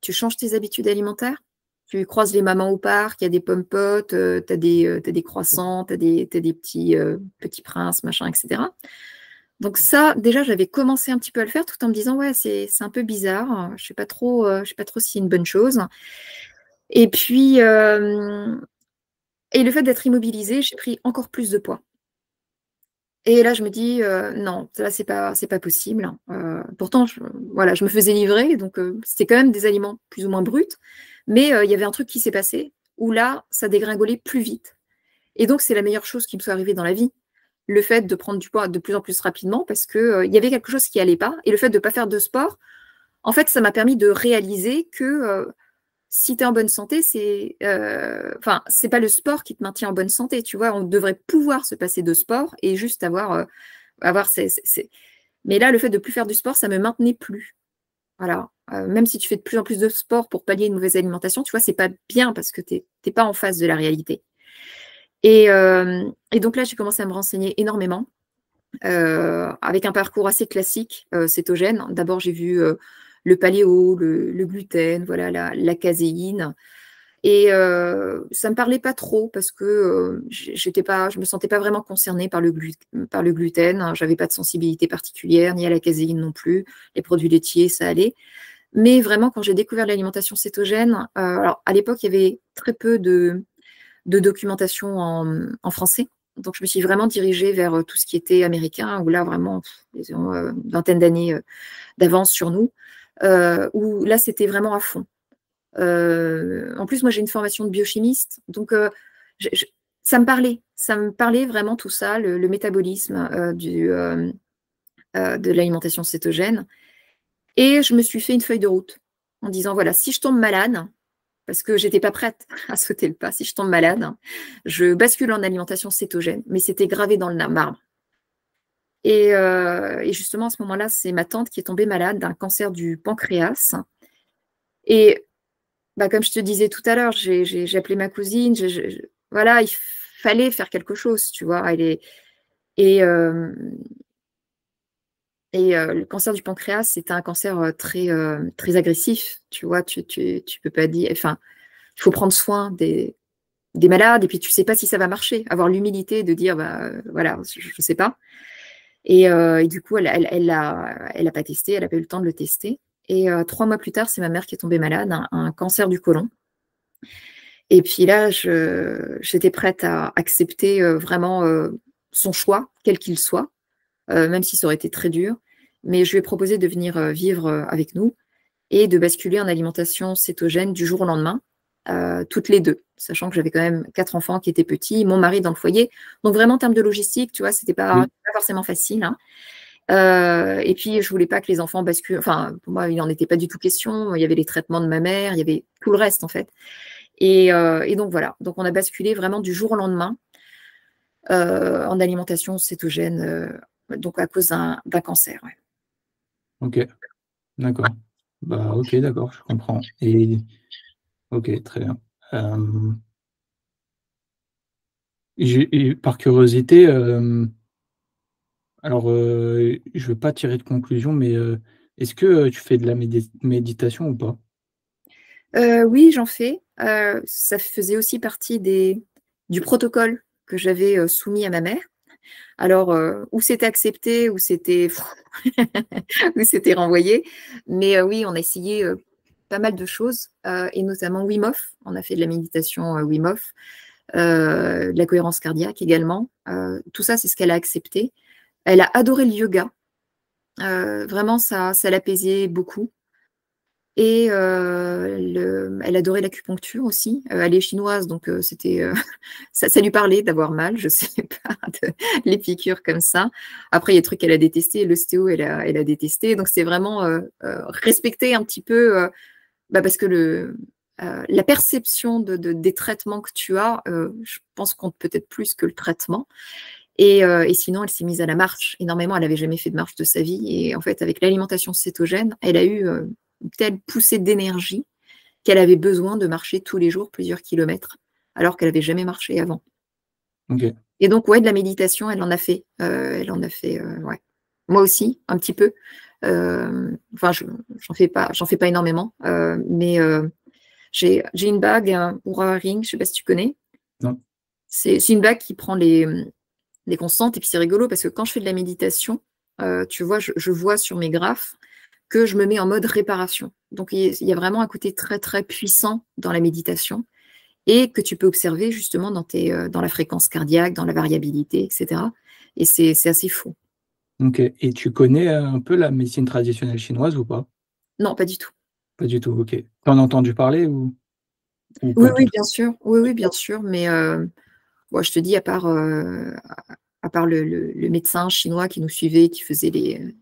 Speaker 2: tu changes tes habitudes alimentaires. Tu croises les mamans au parc, il y a des pommes-potes, t'as des croissants, t'as des petits princes, machin, etc. Donc ça, déjà, j'avais commencé un petit peu à le faire tout en me disant, ouais, c'est un peu bizarre, je sais pas trop si c'est une bonne chose. Et puis, et le fait d'être immobilisée, j'ai pris encore plus de poids. Et là, je me dis, non, là, c'est pas possible. Pourtant, voilà, je me faisais livrer, donc c'était quand même des aliments plus ou moins bruts, mais il y avait un truc qui s'est passé où là, ça dégringolait plus vite. Et donc, c'est la meilleure chose qui me soit arrivée dans la vie. Le fait de prendre du poids de plus en plus rapidement parce que il y avait quelque chose qui allait pas. Et le fait de ne pas faire de sport, en fait, ça m'a permis de réaliser que si tu es en bonne santé, enfin, c'est pas le sport qui te maintient en bonne santé. Tu vois, on devrait pouvoir se passer de sport et juste avoir Mais là, le fait de plus faire du sport, ça me maintenait plus. Voilà. Même si tu fais de plus en plus de sport pour pallier une mauvaise alimentation, tu vois, c'est pas bien parce que t'es pas en face de la réalité. Et donc là, j'ai commencé à me renseigner énormément avec un parcours assez classique cétogène. D'abord, j'ai vu le paléo, le gluten, voilà, la caséine. Et ça me parlait pas trop parce que je me sentais pas vraiment concernée par le gluten. J'avais pas de sensibilité particulière, ni à la caséine non plus. Les produits laitiers, ça allait. Mais vraiment, quand j'ai découvert l'alimentation cétogène, alors à l'époque, il y avait très peu de documentation en français. Donc, je me suis vraiment dirigée vers tout ce qui était américain, où là, vraiment, ils ont une vingtaine d'années d'avance sur nous, où là, c'était vraiment à fond. En plus, moi, j'ai une formation de biochimiste, donc je- je- ça me parlait vraiment tout ça, le métabolisme de l'alimentation cétogène. Et je me suis fait une feuille de route en disant, voilà, si je tombe malade, parce que j'étais pas prête à sauter le pas, si je tombe malade, je bascule en alimentation cétogène, mais c'était gravé dans le marbre. Et justement, à ce moment-là, c'est ma tante qui est tombée malade d'un cancer du pancréas. Et bah, comme je te disais tout à l'heure, j'ai appelé ma cousine. Voilà, il fallait faire quelque chose, tu vois. Et, euh, le cancer du pancréas, c'est un cancer très agressif, tu vois. Tu peux pas dire. Enfin, il faut prendre soin des malades et puis tu sais pas si ça va marcher. Avoir l'humilité de dire, bah, voilà, je sais pas. Et du coup, elle a pas testé, elle a pas eu le temps de le tester. Et 3 mois plus tard, c'est ma mère qui est tombée malade, un cancer du côlon. Et puis là, j'étais prête à accepter vraiment son choix, quel qu'il soit, même si ça aurait été très dur. Mais je lui ai proposé de venir vivre avec nous et de basculer en alimentation cétogène du jour au lendemain, toutes les deux, sachant que j'avais quand même 4 enfants qui étaient petits, mon mari dans le foyer. Donc vraiment en termes de logistique, tu vois, c'était pas forcément facile, hein. Et puis je voulais pas que les enfants basculent. Enfin, pour moi, il n'en était pas du tout question. Il y avait les traitements de ma mère, il y avait tout le reste en fait. Et donc voilà. Donc on a basculé vraiment du jour au lendemain en alimentation cétogène, donc à cause d'un cancer. Ouais.
Speaker 1: Ok, d'accord. Bah, ok, d'accord, je comprends. Et ok, très bien. Et par curiosité, alors, je veux pas tirer de conclusion, mais, est-ce que, tu fais de la méditation ou pas?
Speaker 2: Oui, j'en fais. Ça faisait aussi partie du protocole que j'avais soumis à ma mère. Alors, ou c'était accepté, ou c'était ou c'était renvoyé. Mais oui, on a essayé pas mal de choses, et notamment Wim Hof. On a fait de la méditation Wim Hof, de la cohérence cardiaque également. Tout ça, c'est ce qu'elle a accepté. Elle a adoré le yoga. Vraiment, ça l'apaisait beaucoup. Et elle adorait l'acupuncture aussi. Elle est chinoise, donc c'était ça lui parlait d'avoir mal, je sais pas, les piqûres comme ça. Après, il y a des trucs qu'elle a détesté, l'ostéo, elle a détesté. Donc c'est vraiment respecter un petit peu, parce que la perception des traitements que tu as, je pense, compte peut-être plus que le traitement. Et sinon, elle s'est mise à la marche énormément. Elle n'avait jamais fait de marche de sa vie. Et en fait, avec l'alimentation cétogène, elle a eu une telle poussée d'énergie qu'elle avait besoin de marcher tous les jours plusieurs kilomètres, alors qu'elle n'avait jamais marché avant.
Speaker 1: OK.
Speaker 2: Et donc, ouais, de la méditation, elle en a fait. Ouais. Moi aussi, un petit peu. Enfin, j'en fais pas énormément. Mais j'ai une bague, un Oura Ring, je ne sais pas si tu connais.
Speaker 1: Non.
Speaker 2: C'est une bague qui prend les constantes. Et puis c'est rigolo parce que quand je fais de la méditation, tu vois, je vois sur mes graphes que je me mets en mode réparation. Donc il y a vraiment un côté très très puissant dans la méditation et que tu peux observer justement dans la fréquence cardiaque, dans la variabilité, etc. Et c'est assez fou.
Speaker 1: OK, et tu connais, un peu la médecine traditionnelle chinoise ou pas?
Speaker 2: Non, pas du tout.
Speaker 1: Pas du tout, OK. Tu en as entendu parler ou
Speaker 2: Oui,
Speaker 1: pas du
Speaker 2: oui,
Speaker 1: tout?
Speaker 2: bien sûr. Oui, oui, bien sûr. Mais moi, je te dis, à part le médecin chinois qui nous suivait, qui faisait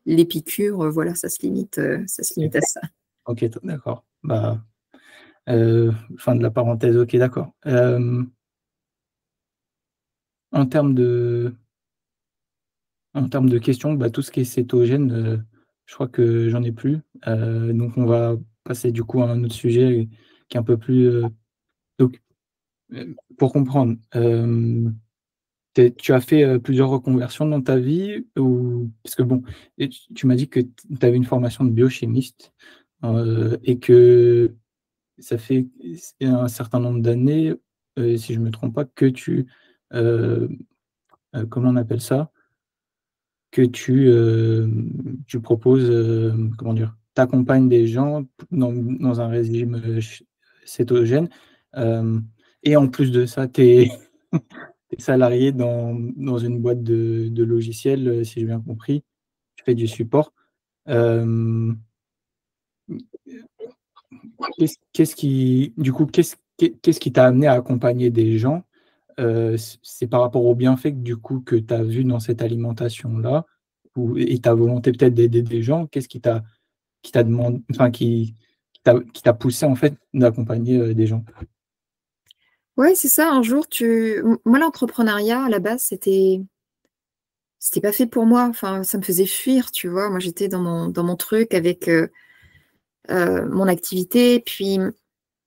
Speaker 2: les piqûres, voilà, ça se
Speaker 1: OK.
Speaker 2: limite à ça.
Speaker 1: OK, d'accord. Bah, fin de la parenthèse, OK, d'accord. En termes de en termes de questions, bah, tout ce qui est cétogène, je crois que j'en ai plus. Donc on va passer du coup à un autre sujet qui est un peu plus, donc, pour comprendre, tu as fait, plusieurs reconversions dans ta vie ou parce que bon, et tu m'as dit que tu avais une formation de biochimiste, et que ça fait un certain nombre d'années, si je me trompe pas, que heu comment on appelle ça? Que tu proposes, comment dire? Tu accompagnes des gens dans un régime, cétogène, hem et en plus de ça, tu es salarié dans une boîte de logiciels, si j'ai bien compris. Tu fais du support. Hem, qu'est-ce qui du coup, qu'est-ce qui t'a amené à accompagner des gens? C'est par rapport aux bienfaits que du coup que tu as vus dans cette alimentation-là ou et ta volonté peut-être d'aider des gens? Qu'est-ce qui t'a demandé enfin qui t'a poussé en fait d'accompagner, des gens?
Speaker 2: Ouais, c'est ça. Un jour, moi, l'entrepreneuriat, à la base, c'était pas fait pour moi. Enfin, ça me faisait fuir, tu vois. Moi, j'étais dans mon truc avec mon activité, puis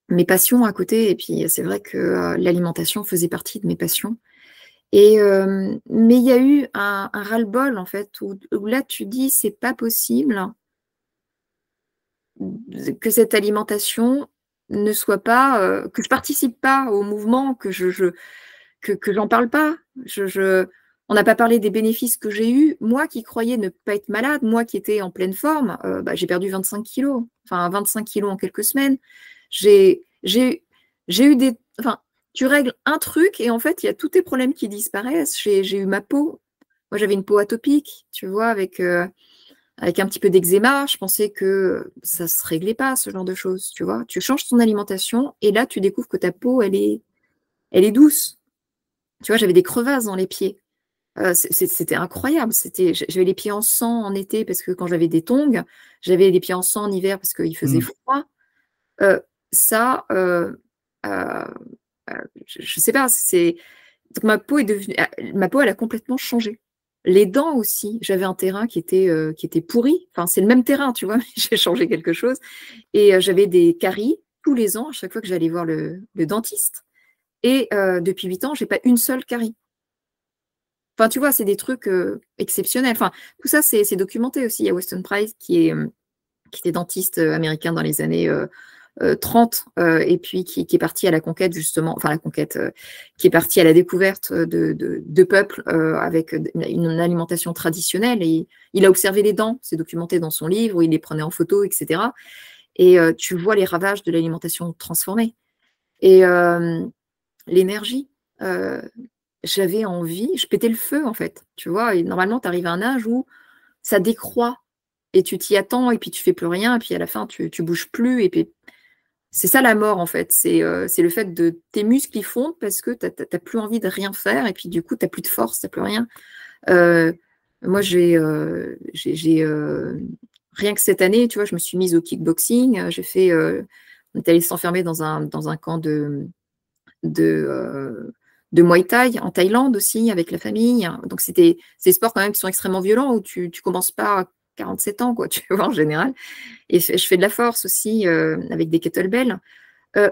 Speaker 2: mes passions à côté. Et puis, c'est vrai que l'alimentation faisait partie de mes passions. Mais il y a eu un ras-le-bol, en fait, où là, tu dis, c'est pas possible que cette alimentation ne soit pas, que je participe pas au mouvement, que j'en parle pas. On n'a pas parlé des bénéfices que j'ai eus. Moi qui croyais ne pas être malade, moi qui étais en pleine forme, j'ai perdu 25 kilos. Enfin, 25 kilos en quelques semaines. J'ai eu des. Enfin, tu règles un truc et en fait, il y a tous tes problèmes qui disparaissent. J'ai eu ma peau. Moi, j'avais une peau atopique, tu vois, avec avec un petit peu d'eczéma, je pensais que ça se réglait pas, ce genre de choses, tu vois. Tu changes ton alimentation et là, tu découvres que ta peau, elle est douce. Tu vois, j'avais des crevasses dans les pieds. C'était incroyable. J'avais les pieds en sang en été parce que quand j'avais des tongs, j'avais les pieds en sang en hiver parce qu'il faisait froid. Euh, ça, je sais pas, donc ma peau est devenue, ma peau, elle a complètement changé. Les dents aussi, j'avais un terrain qui était pourri. Enfin, c'est le même terrain, tu vois, mais j'ai changé quelque chose. Et j'avais des caries tous les ans, à chaque fois que j'allais voir le dentiste. Et depuis 8 ans, j'ai pas une seule carie. Enfin, tu vois, c'est des trucs exceptionnels. Enfin, tout ça, c'est documenté aussi. Il y a Weston Price qui était dentiste américain dans les années 30, et puis qui est parti à la conquête, justement, enfin la conquête, qui est parti à la découverte de peuples avec une alimentation traditionnelle. Et il a observé les dents, c'est documenté dans son livre, où il les prenait en photo, etc. Et tu vois les ravages de l'alimentation transformée. Et l'énergie, j'avais envie, je pétais le feu en fait, tu vois. Et normalement, tu arrives à un âge où ça décroît et tu t'y attends et puis tu fais plus rien et puis à la fin tu bouges plus et puis c'est ça la mort en fait, c'est le fait de tes muscles qui fondent parce que t'as plus envie de rien faire et puis du coup t'as plus de force, t'as plus rien. Euh, Moi rien que cette année, tu vois, je me suis mise au kickboxing, on est allé s'enfermer dans un camp de, de Muay Thai en Thaïlande aussi avec la famille. Donc c'est des sports quand même qui sont extrêmement violents où tu commences pas à 47 ans, quoi, tu vois, en général. Et je fais de la force aussi avec des kettlebells.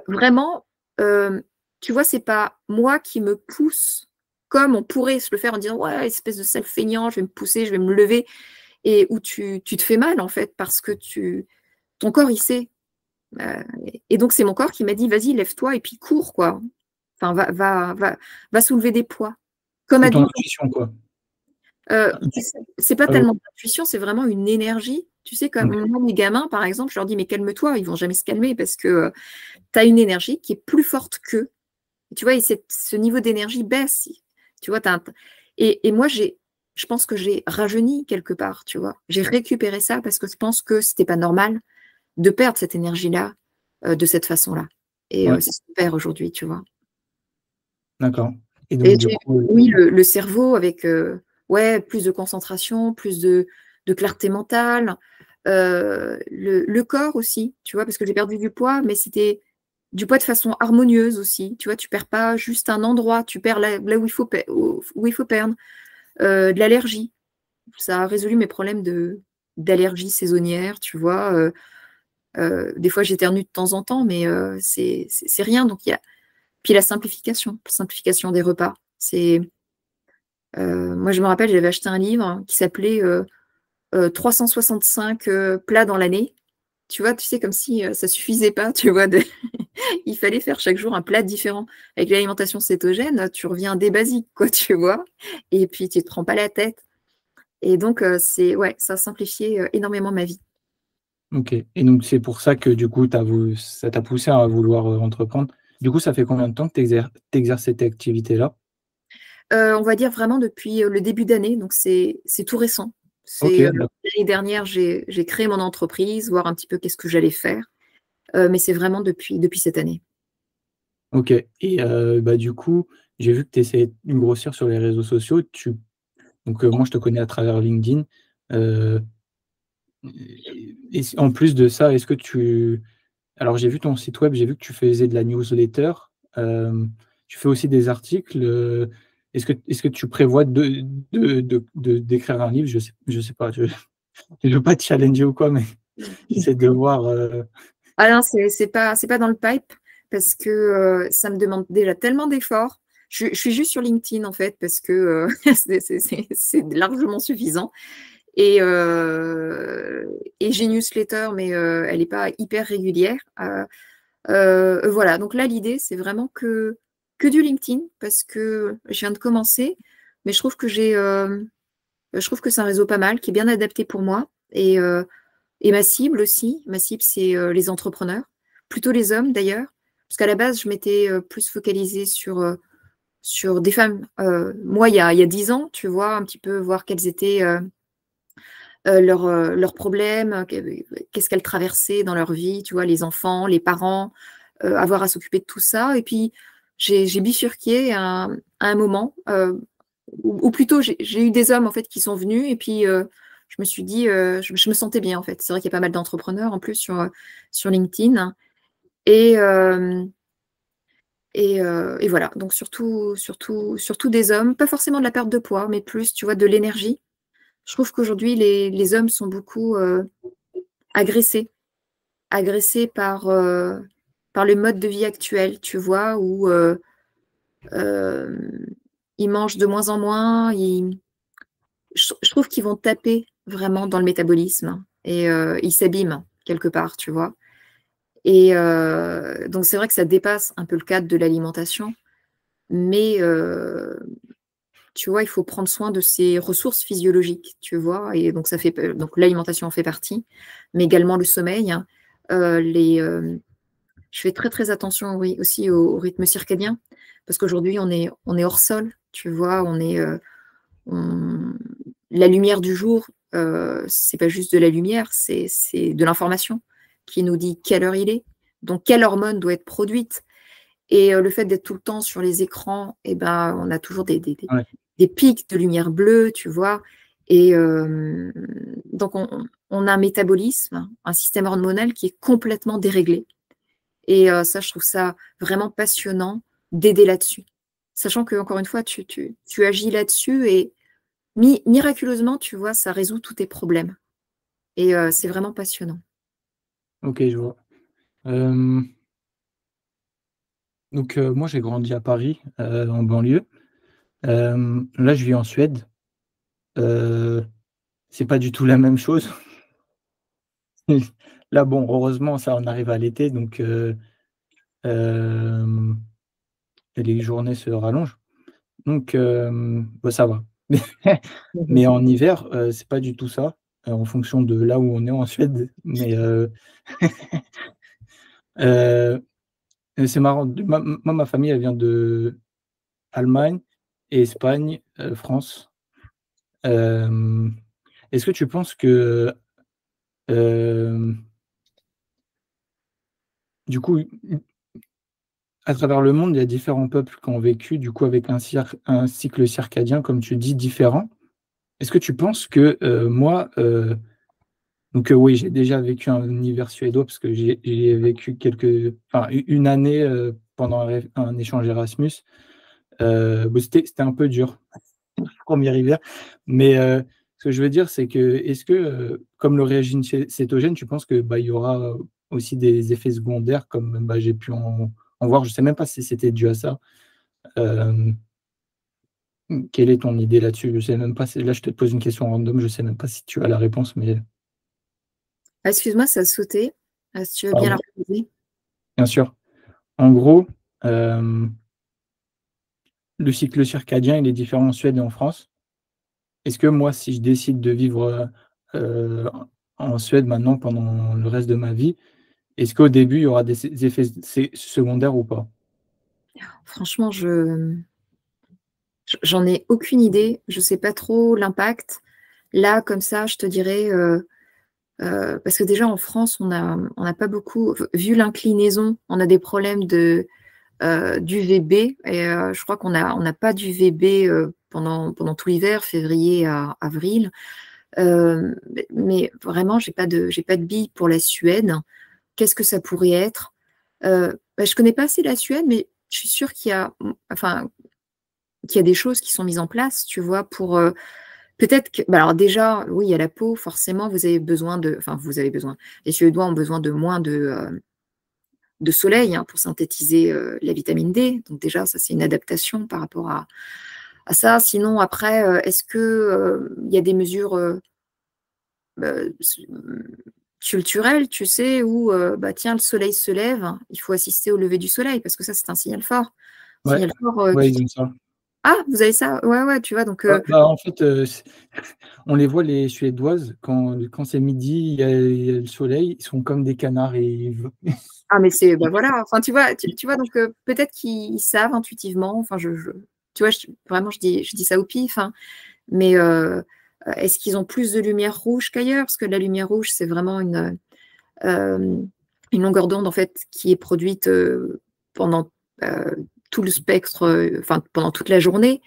Speaker 2: Vraiment, euh, tu vois, c'est pas moi qui me pousse comme on pourrait se le faire en disant ouais, espèce de sale feignant, je vais me pousser, je vais me lever, et où tu te fais mal en fait parce que ton corps il sait. Euh, et donc c'est mon corps qui m'a dit vas-y, lève-toi et puis cours quoi. Enfin, va soulever des poids. Comme
Speaker 1: C'est ton
Speaker 2: adulte,
Speaker 1: intuition, quoi.
Speaker 2: c'est pas
Speaker 1: Euh,
Speaker 2: tellement de l'intuition, c'est vraiment une énergie. Tu sais, comme
Speaker 1: ok.
Speaker 2: moi, mes gamins, par exemple, je leur dis, mais calme-toi, ils vont jamais se calmer parce que tu as une énergie qui est plus forte qu'eux. Tu vois, et ce niveau d'énergie baisse. Tu vois, et moi, je pense que j'ai rajeuni quelque part, tu vois. J'ai récupéré ça parce que je pense que c'était pas normal de perdre cette énergie-là de cette façon-là. Et
Speaker 1: Ouais,
Speaker 2: c'est super aujourd'hui, tu vois.
Speaker 1: d'accord. Et donc,
Speaker 2: Et
Speaker 1: du coup,
Speaker 2: oui, le cerveau avec ouais, plus de concentration, plus de clarté mentale. Le corps aussi, tu vois, parce que j'ai perdu du poids, mais c'était du poids de façon harmonieuse aussi. Tu vois, tu perds pas juste un endroit, tu perds là où où il faut perdre. De l'allergie. Ça a résolu mes problèmes d'allergie saisonnière, tu vois. Des fois, j'éternue de temps en temps, mais c'est rien. Donc, il y a. Puis la simplification des repas. Moi, je me rappelle, j'avais acheté un livre qui s'appelait 365 plats dans l'année. Tu vois, tu sais, comme si ça suffisait pas, tu vois, il fallait faire chaque jour un plat différent. Avec l'alimentation cétogène, tu reviens des basiques, quoi, tu vois, et puis tu te prends pas la tête. Et donc, ouais, ça a simplifié énormément ma vie.
Speaker 1: ok. Et donc, c'est pour ça que, du coup, ça t'a poussé à vouloir entreprendre. Du coup, ça fait combien de temps que tu exerces cette activité-là?
Speaker 2: On va dire vraiment depuis le début d'année, donc c'est tout récent.
Speaker 1: Ok,
Speaker 2: L'année dernière, j'ai créé mon entreprise, voir un petit peu qu'est-ce que j'allais faire. Mais c'est vraiment depuis cette année.
Speaker 1: ok. Et bah, du coup, j'ai vu que tu essayais de grossir sur les réseaux sociaux. Donc, moi, je te connais à travers LinkedIn. Euh, et en plus de ça, est-ce que Alors, j'ai vu ton site web, j'ai vu que tu faisais de la newsletter. Euh, Tu fais aussi des articles. Est-ce que tu prévois d'écrire un livre? Je sais pas. Je ne veux pas te challenger ou quoi, mais j'essaie de voir.
Speaker 2: Ah non, c'est pas dans le pipe parce que ça me demande déjà tellement d'efforts. Je suis juste sur LinkedIn en fait parce que c'est largement suffisant. Et j'ai une newsletter, mais elle n'est pas hyper régulière. Voilà, donc là, l'idée, c'est vraiment que du LinkedIn parce que je viens de commencer, mais je trouve que c'est un réseau pas mal, qui est bien adapté pour moi. Et ma cible aussi, ma cible, c'est les entrepreneurs, plutôt les hommes d'ailleurs, parce qu'à la base, je m'étais plus focalisée sur des femmes. Moi, il y a 10 ans, tu vois, un petit peu voir quelles étaient leurs problèmes, qu'est-ce qu'elles traversaient dans leur vie, tu vois, les enfants, les parents, avoir à s'occuper de tout ça. Et puis, j'ai bifurqué à un moment, ou plutôt, j'ai eu des hommes, en fait, qui sont venus, et puis je me suis dit, je me sentais bien, en fait. C'est vrai qu'il y a pas mal d'entrepreneurs, en plus, sur LinkedIn. Et, euh, et voilà, donc surtout des hommes, pas forcément de la perte de poids, mais plus, tu vois, de l'énergie. Je trouve qu'aujourd'hui, les hommes sont beaucoup agressés, agressés par le mode de vie actuel, tu vois, où euh, ils mangent de moins en moins. Je trouve qu'ils vont taper vraiment dans le métabolisme et ils s'abîment quelque part, tu vois. Et donc, c'est vrai que ça dépasse un peu le cadre de l'alimentation, mais tu vois, il faut prendre soin de ses ressources physiologiques, tu vois, et donc donc l'alimentation en fait partie, mais également le sommeil, hein. Je fais très très attention, oui, aussi au rythme circadien, parce qu'aujourd'hui on est hors sol, tu vois, on- la lumière du jour, c'est pas juste de la lumière, c'est de l'information qui nous dit quelle heure il est, donc quelle hormone doit être produite. Et le fait d'être tout le temps sur les écrans, eh ben, on a toujours
Speaker 1: Ouais.
Speaker 2: des pics de lumière bleue, tu vois. Et donc, on a un métabolisme, un système hormonal qui est complètement déréglé. Et ça, je trouve ça vraiment passionnant d'aider là-dessus. Sachant que, encore une fois, tu agis là-dessus et miraculeusement, tu vois, ça résout tous tes problèmes. Et c'est vraiment passionnant.
Speaker 1: Ok, je vois. Euh, donc, moi, j'ai grandi à Paris, en banlieue. Là, je vis en Suède. Euh, c'est pas du tout la même chose. Là, bon, heureusement, ça, on arrive à l'été, donc euh, les journées se rallongent. Donc, bah, ça va. Mais en hiver, c'est pas du tout ça, en fonction de là où on est en Suède. Mais euh, c'est marrant. Moi, ma famille, elle vient de Allemagne et Espagne, France. Euh, Est-ce que tu penses que, euh, du coup, à travers le monde, il y a différents peuples qui ont vécu, du coup, avec un cycle circadien, comme tu dis, différent. Est-ce que tu penses que moi, donc oui, j'ai déjà vécu un hiver suédois parce que j'ai vécu enfin, une année pendant un échange Erasmus. Bon, c'était un peu dur, le premier hiver. Mais ce que je veux dire, c'est que est-ce que, comme le régime cétogène, tu penses que bah, il y aura aussi des effets secondaires comme bah, j'ai pu en voir. Je ne sais même pas si c'était dû à ça. Euh, Quelle est ton idée là-dessus? Je sais même pas. Là, je te pose une question random. Je ne sais même pas si tu as la réponse, mais
Speaker 2: Ah, excuse-moi, ça a sauté. Ah, si tu veux bien la
Speaker 1: pardon.
Speaker 2: reposer.
Speaker 1: Bien sûr. En gros, euh, le cycle circadien, il est différent en Suède et en France. Est-ce que moi, si je décide de vivre en Suède maintenant pendant le reste de ma vie, est-ce qu'au début, il y aura des effets secondaires ou pas?
Speaker 2: Franchement, j'en ai aucune idée. Je sais pas trop l'impact. Là, comme ça, je te dirais, parce que déjà en France, on n'a pas beaucoup, vu l'inclinaison, on a des problèmes d'UVB. Et je crois on n'a pas d'UVB pendant tout l'hiver, février à avril. Mais vraiment, j'ai pas de billes pour la Suède. Qu'est-ce que ça pourrait être? Bah, je connais pas assez la Suède, mais je suis sûre enfin, qu'il y a des choses qui sont mises en place, tu vois, pour peut-être que. Bah alors déjà, oui, il y a la peau, forcément, vous avez besoin. Les Suédois ont besoin de moins de soleil, hein, pour synthétiser la vitamine D. Donc déjà, ça c'est une adaptation par rapport à ça. Sinon, après, est-ce que il y a des mesures euh, culturelles, tu sais, où bah tiens, le soleil se lève, il faut assister au lever du soleil parce que ça c'est un signal fort.
Speaker 1: Ouais,
Speaker 2: Signal fort
Speaker 1: ouais, ils ont ça.
Speaker 2: Ah, vous avez ça? Ouais, ouais, tu vois, donc
Speaker 1: Bah, en fait, on les voit, les Suédoises, quand c'est midi, il y a le soleil, ils sont comme des canards et
Speaker 2: ah, mais c'est, bah voilà, enfin, tu vois, donc peut-être qu'ils savent intuitivement, enfin, tu vois, vraiment, je dis ça au pif, hein, mais est-ce qu'ils ont plus de lumière rouge qu'ailleurs? Parce que la lumière rouge, c'est vraiment une longueur d'onde en fait qui est produite pendant tout le spectre, enfin pendant toute la journée.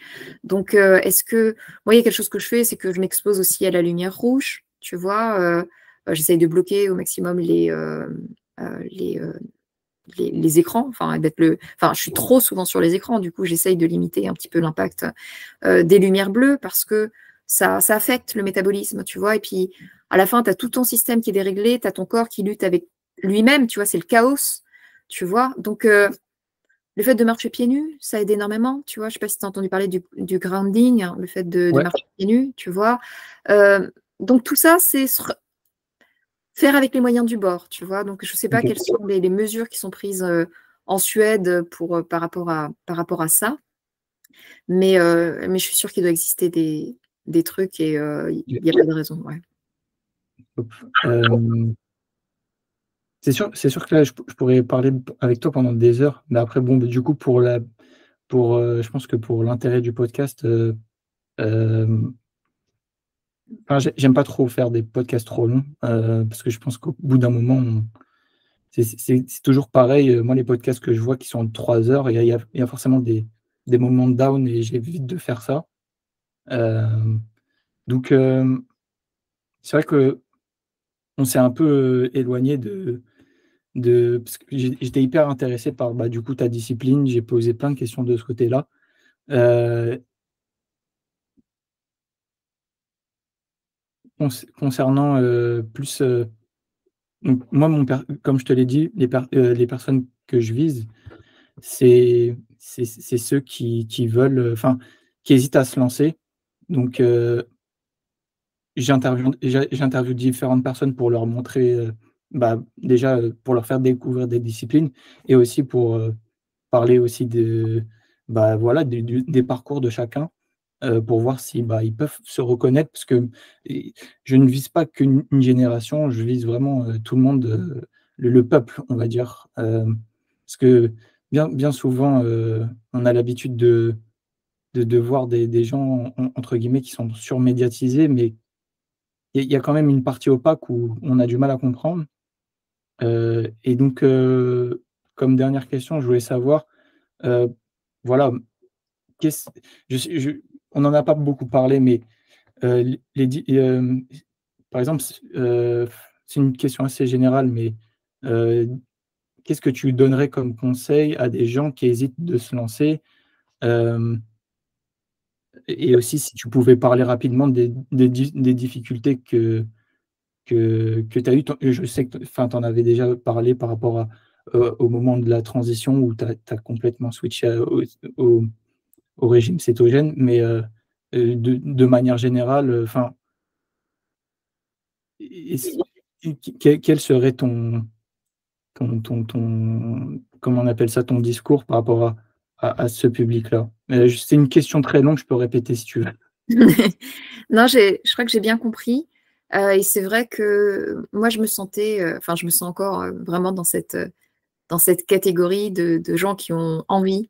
Speaker 2: Donc, est-ce que moi, il y a quelque chose que je fais, c'est que je m'expose aussi à la lumière rouge, tu vois. J'essaye de bloquer au maximum les écrans, enfin, je suis trop souvent sur les écrans, du coup, j'essaye de limiter un petit peu l'impact des lumières bleues parce que ça affecte le métabolisme, tu vois. Et puis, à la fin, tu as tout ton système qui est déréglé, tu as ton corps qui lutte avec lui-même, tu vois, c'est le chaos, tu vois. Donc, le fait de marcher pieds nus, ça aide énormément, tu vois. Je ne sais pas si tu as entendu parler du grounding, hein, le fait de
Speaker 1: Ouais,
Speaker 2: marcher pieds nus, tu vois. Donc, tout ça, c'est faire avec les moyens du bord, tu vois. Donc, je ne sais pas quelles
Speaker 1: ok.
Speaker 2: sont les mesures qui sont prises en Suède par rapport à ça, mais je suis sûre qu'il doit exister des trucs et il n'y a pas de raison. Ouais.
Speaker 1: Euh, c'est sûr que là, je pourrais parler avec toi pendant des heures, mais après, bon, du coup, je pense que pour l'intérêt du podcast, euh, enfin, j'aime pas trop faire des podcasts trop longs, parce que je pense qu'au bout d'un moment, c'est toujours pareil. Moi, les podcasts que je vois qui sont de 3 heures, il y a forcément des moments de down et j'évite de faire ça. Euh, donc, c'est vrai que on s'est un peu éloigné parce que j'étais hyper intéressé par bah, du coup ta discipline. J'ai posé plein de questions de ce côté-là. Euh, concernant plus donc moi comme je te l'ai dit, les personnes que je vise, c'est ceux qui veulent, enfin, qui hésitent à se lancer. Donc, j'interviewe différentes personnes pour leur montrer, bah, déjà, pour leur faire découvrir des disciplines et aussi pour, parler aussi bah, voilà, des parcours de chacun, pour voir si, bah, ils peuvent se reconnaître parce que et je ne vise pas qu'une génération, je vise vraiment, tout le monde, le peuple, on va dire. Parce que bien souvent, on a l'habitude de voir des gens entre guillemets qui sont surmédiatisés, mais il y a quand même une partie opaque où on a du mal à comprendre. Et donc, comme dernière question, je voulais savoir, heu, voilà, qu'est-ce je on n'en a pas beaucoup parlé, mais, les di par exemple, c'est une question assez générale, mais, heu, qu'est-ce que tu donnerais comme conseil à des gens qui hésitent de se lancer? Hem Et aussi si tu pouvais parler rapidement des difficultés que tu as eues. Je sais que enfin, tu en avais déjà parlé par rapport au moment de la transition où tu as complètement switché au au régime cétogène, mais de manière générale, enfin, est-ce quel serait comment on appelle ça? Ton discours par rapport à ce public-là? C'est une question très longue, je peux répéter si tu veux.
Speaker 2: Non, je crois que j'ai bien compris. Et c'est vrai que moi, je me sentais, enfin, je me sens encore vraiment dans cette catégorie de gens qui ont envie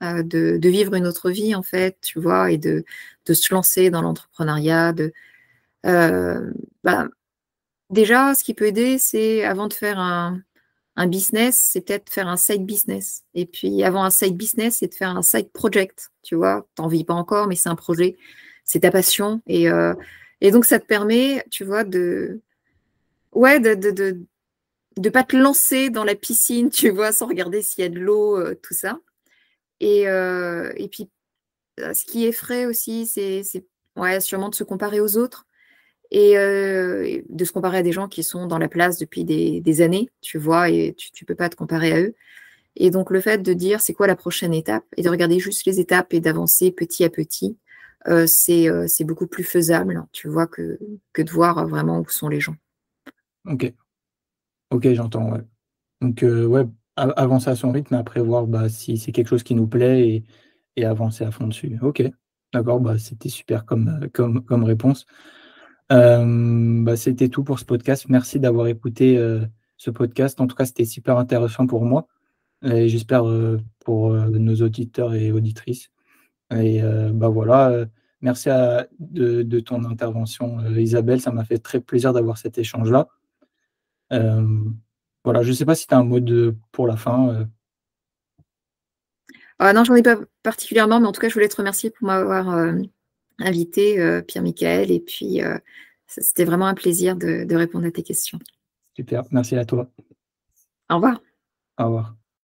Speaker 2: de vivre une autre vie, en fait, tu vois, et de se lancer dans l'entrepreneuriat. Euh, bah, déjà, ce qui peut aider, c'est avant de faire un business, c'est peut-être faire un side business. Et puis, avant un side business, c'est de faire un side project, tu vois. T'en vis pas encore, mais c'est un projet, c'est ta passion. Et donc, ça te permet, tu vois, ouais, de pas te lancer dans la piscine, tu vois, sans regarder s'il y a de l'eau, tout ça. Et puis, ce qui effraie aussi, c'est ouais, sûrement de se comparer aux autres et de se comparer à des gens qui sont dans la place depuis des années, tu vois, et tu peux pas te comparer à eux. Et donc, le fait de dire c'est quoi la prochaine étape et de regarder juste les étapes et d'avancer petit à petit, c'est beaucoup plus faisable, tu vois, que de voir vraiment où sont les gens.
Speaker 1: OK. OK, j'entends, ouais. Donc, ouais, avancer à son rythme et après voir, bah, si c'est quelque chose qui nous plaît et avancer à fond dessus. OK, d'accord, bah, c'était super comme réponse. Bah, c'était tout pour ce podcast. Merci d'avoir écouté, ce podcast. En tout cas, c'était super intéressant pour moi et j'espère, pour, nos auditeurs et auditrices et bah, voilà, Merci de ton intervention, Isabelle. Ça m'a fait très plaisir d'avoir cet échange-là. Voilà, je ne sais pas si tu as un mot pour la fin.
Speaker 2: Ah non, j'en ai pas particulièrement, mais en tout cas, je voulais te remercier pour m'avoir invité, Pierre-Michaël. Et puis, c'était vraiment un plaisir de répondre à tes questions.
Speaker 1: Super, merci à toi.
Speaker 2: Au revoir.
Speaker 1: Au revoir.